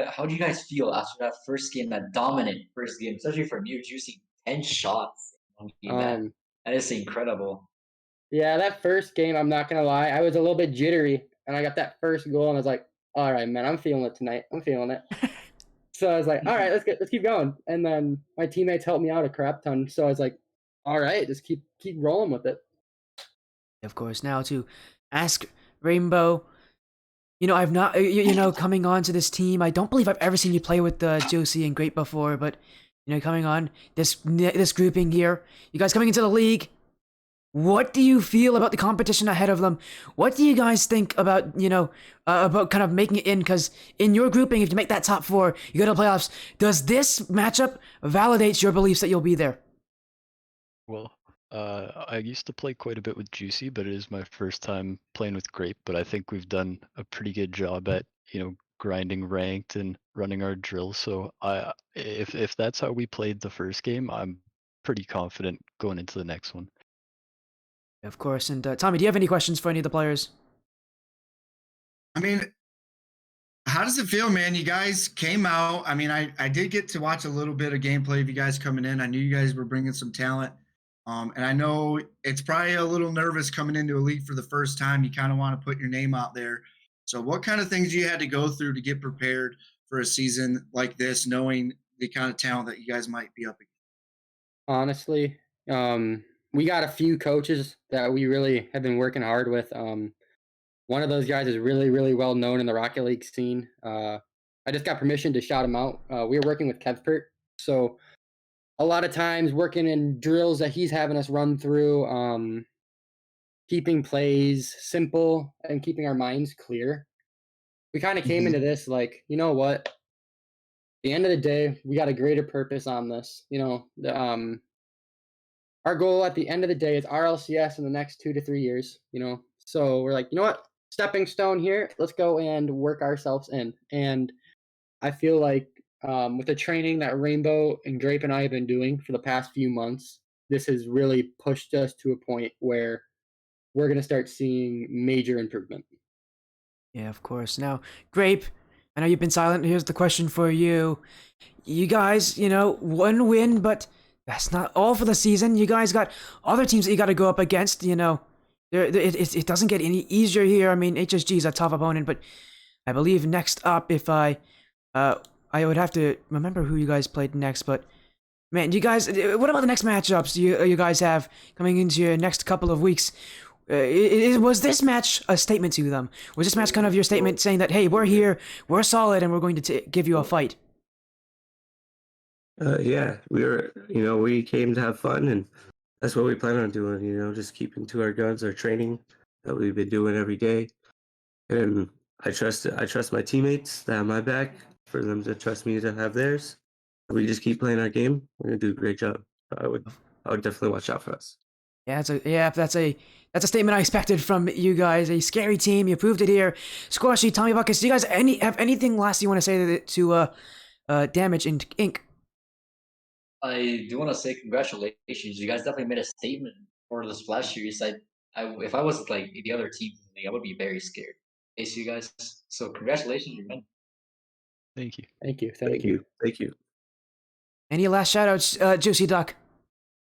S2: how do you guys feel after that first game, that dominant first game, especially from you, juicing 10 shots in one game? That is incredible.
S5: Yeah, that first game, I'm not gonna lie, I was a little bit jittery, and I got that first goal, and I was like, "All right, man, I'm feeling it tonight. I'm feeling it." So I was like, "All right, let's keep going." And then my teammates helped me out a crap ton, so I was like, "All right, just keep rolling with it."
S1: Of course, now to ask Rainbow. You know, I've not, coming on to this team, I don't believe I've ever seen you play with Josie and Grape before, but, coming on this grouping here, you guys coming into the league, what do you feel about the competition ahead of them? What do you guys think about, about kind of making it in? Because in your grouping, if you make that top 4, you go to the playoffs. Does this matchup validate your beliefs that you'll be there?
S6: Well, I used to play quite a bit with Juicy, but it is my first time playing with Grape. But I think we've done a pretty good job at, grinding ranked and running our drills. So if that's how we played the first game, I'm pretty confident going into the next one.
S1: Of course. And Tommy, do you have any questions for any of the players?
S4: I mean, how does it feel, man? You guys came out. I mean, I did get to watch a little bit of gameplay of you guys coming in. I knew you guys were bringing some talent. And I know it's probably a little nervous coming into a league for the first time. You kind of want to put your name out there. So what kind of things you had to go through to get prepared for a season like this, knowing the kind of talent that you guys might be up against?
S5: Honestly, we got a few coaches that we really have been working hard with. One of those guys is really, really well known in the Rocket League scene. I just got permission to shout him out. We were working with Kevpert, so a lot of times working in drills that he's having us run through, keeping plays simple and keeping our minds clear. We kind of came into this like, you know what? At the end of the day, we got a greater purpose on this. Our goal at the end of the day is RLCS in the next 2 to 3 years, So we're like, you know what? Stepping stone here. Let's go and work ourselves in. And I feel like with the training that Rainbow and Grape and I have been doing for the past few months, this has really pushed us to a point where we're going to start seeing major improvement.
S1: Yeah, of course. Now, Grape, I know you've been silent. Here's the question for you. You guys, one win, but that's not all for the season. You guys got other teams that you got to go up against, It doesn't get any easier here. I mean, HSG is a tough opponent, but I believe next up, if I would have to remember who you guys played next, but man, you guys, what about the next matchups you guys have coming into your next couple of weeks? Was this match a statement to them? Was this match kind of your statement saying that, hey, we're here, we're solid, and we're going to give you a fight?
S7: Yeah, we came to have fun, and that's what we plan on doing. Just keeping to our guns, our training that we've been doing every day, and I trust my teammates that have my back for them to trust me to have theirs. If we just keep playing our game, we're gonna do a great job. I would definitely watch out for us.
S1: Yeah, that's a statement I expected from you guys. A scary team. You proved it here. Squashy, TommyBuckets, do you guys have anything last you want to say to Damage Inc?
S2: I do want to say congratulations. You guys definitely made a statement for the Splash series. If I was like the other team, I would be very scared. Face you guys. So congratulations, you man.
S6: Thank you.
S5: Thank you.
S7: Thank you.
S1: Any last shoutouts, Juicy Duck?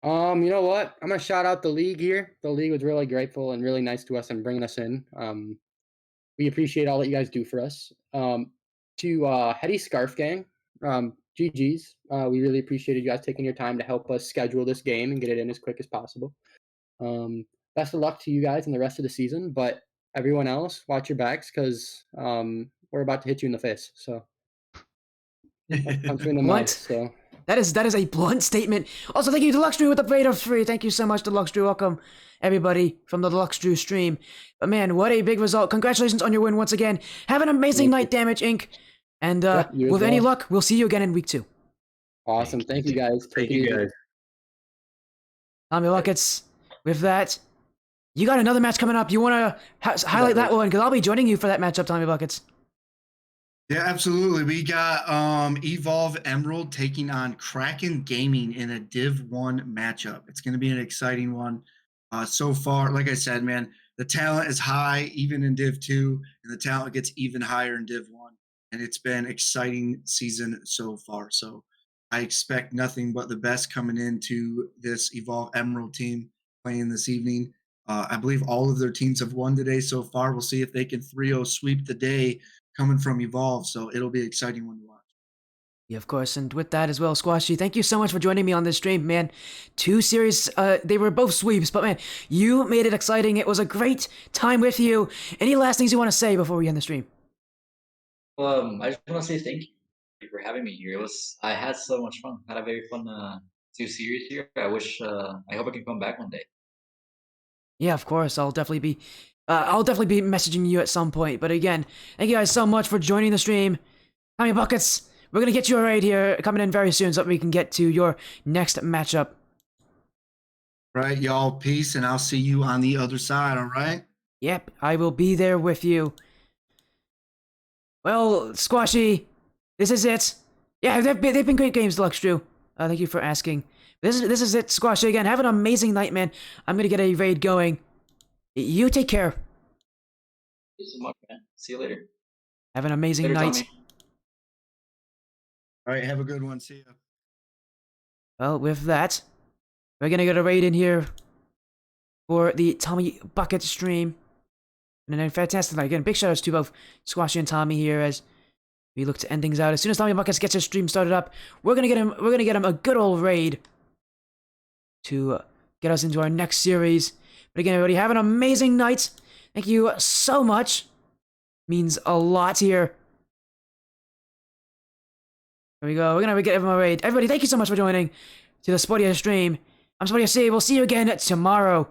S5: You know what? I'm gonna shout out the league here. The league was really grateful and really nice to us and bringing us in. We appreciate all that you guys do for us. To Heady Scarf Gang, GG's. We really appreciated you guys taking your time to help us schedule this game and get it in as quick as possible. Best of luck to you guys in the rest of the season, but everyone else, watch your backs because we're about to hit you in the face. So punch you in the mouth.
S1: Blunt.
S5: So
S1: That is a blunt statement. Also, thank you, Deluxe Drew, with the Vader 3. Thank you so much, Deluxe Drew. Welcome, everybody, from the Deluxe Drew stream. But man, what a big result. Congratulations on your win once again. Have an amazing night, Damage Inc. And
S5: you as
S1: with any
S5: well.
S1: luck, we'll see you again in week 2.
S5: awesome. Thank you guys.
S7: Thank
S5: Take it
S7: you
S5: easy.
S7: guys.
S1: TommyBuckets, with that, you got another match coming up. You want to highlight that one? Because I'll be joining you for that matchup, TommyBuckets.
S4: Yeah, absolutely. We got Evolve Emerald taking on Kraken Gaming in a Div 1 matchup. It's going to be an exciting one. So far, like I said, man, the talent is high even in Div 2, and the talent gets even higher in Div 1. And it's been exciting season so far. So I expect nothing but the best coming into this Evolve Emerald team playing this evening. I believe all of their teams have won today so far. We'll see if they can 3-0 sweep the day coming from Evolve, so it'll be an exciting one to watch.
S1: Yeah, of course. And with that as well, Squashy, thank you so much for joining me on this stream, man. 2 series, they were both sweeps, but man, you made it exciting. It was a great time with you. Any last things you want to say before we end the stream?
S2: I just want to say thank you for having me here. I had so much fun. Had a very fun 2 series here. I hope I can come back one day.
S1: Yeah, of course. I'll definitely be messaging you at some point. But again, thank you guys so much for joining the stream. TommyBuckets, we're gonna get you a raid here coming in very soon so that we can get to your next matchup.
S4: Right, y'all. Peace, and I'll see you on the other side. All right.
S1: Yep, I will be there with you. Well, Squashy, this is it. Yeah, they've been great games, Deluxe Drew. Thank you for asking. This is it, Squashy. Again, have an amazing night, man. I'm gonna get a raid going. You take care.
S2: Thank you so much, man. See you later.
S1: Have an amazing
S2: Later,
S1: night.
S2: Tommy.
S4: All right. Have a good one. See ya.
S1: Well, with that, we're gonna get a raid in here for the TommyBuckets stream. And then fantastic night. Again, big shout outs to both Squashy and Tommy here as we look to end things out. As soon as TommyBuckets gets his stream started up, we're gonna get him a good old raid to get us into our next series. But again, everybody, have an amazing night. Thank you so much. Means a lot here. There we go. We're gonna get everyone a raid. Everybody, thank you so much for joining to the Sportia stream. I'm Sportia C. We'll see you again tomorrow.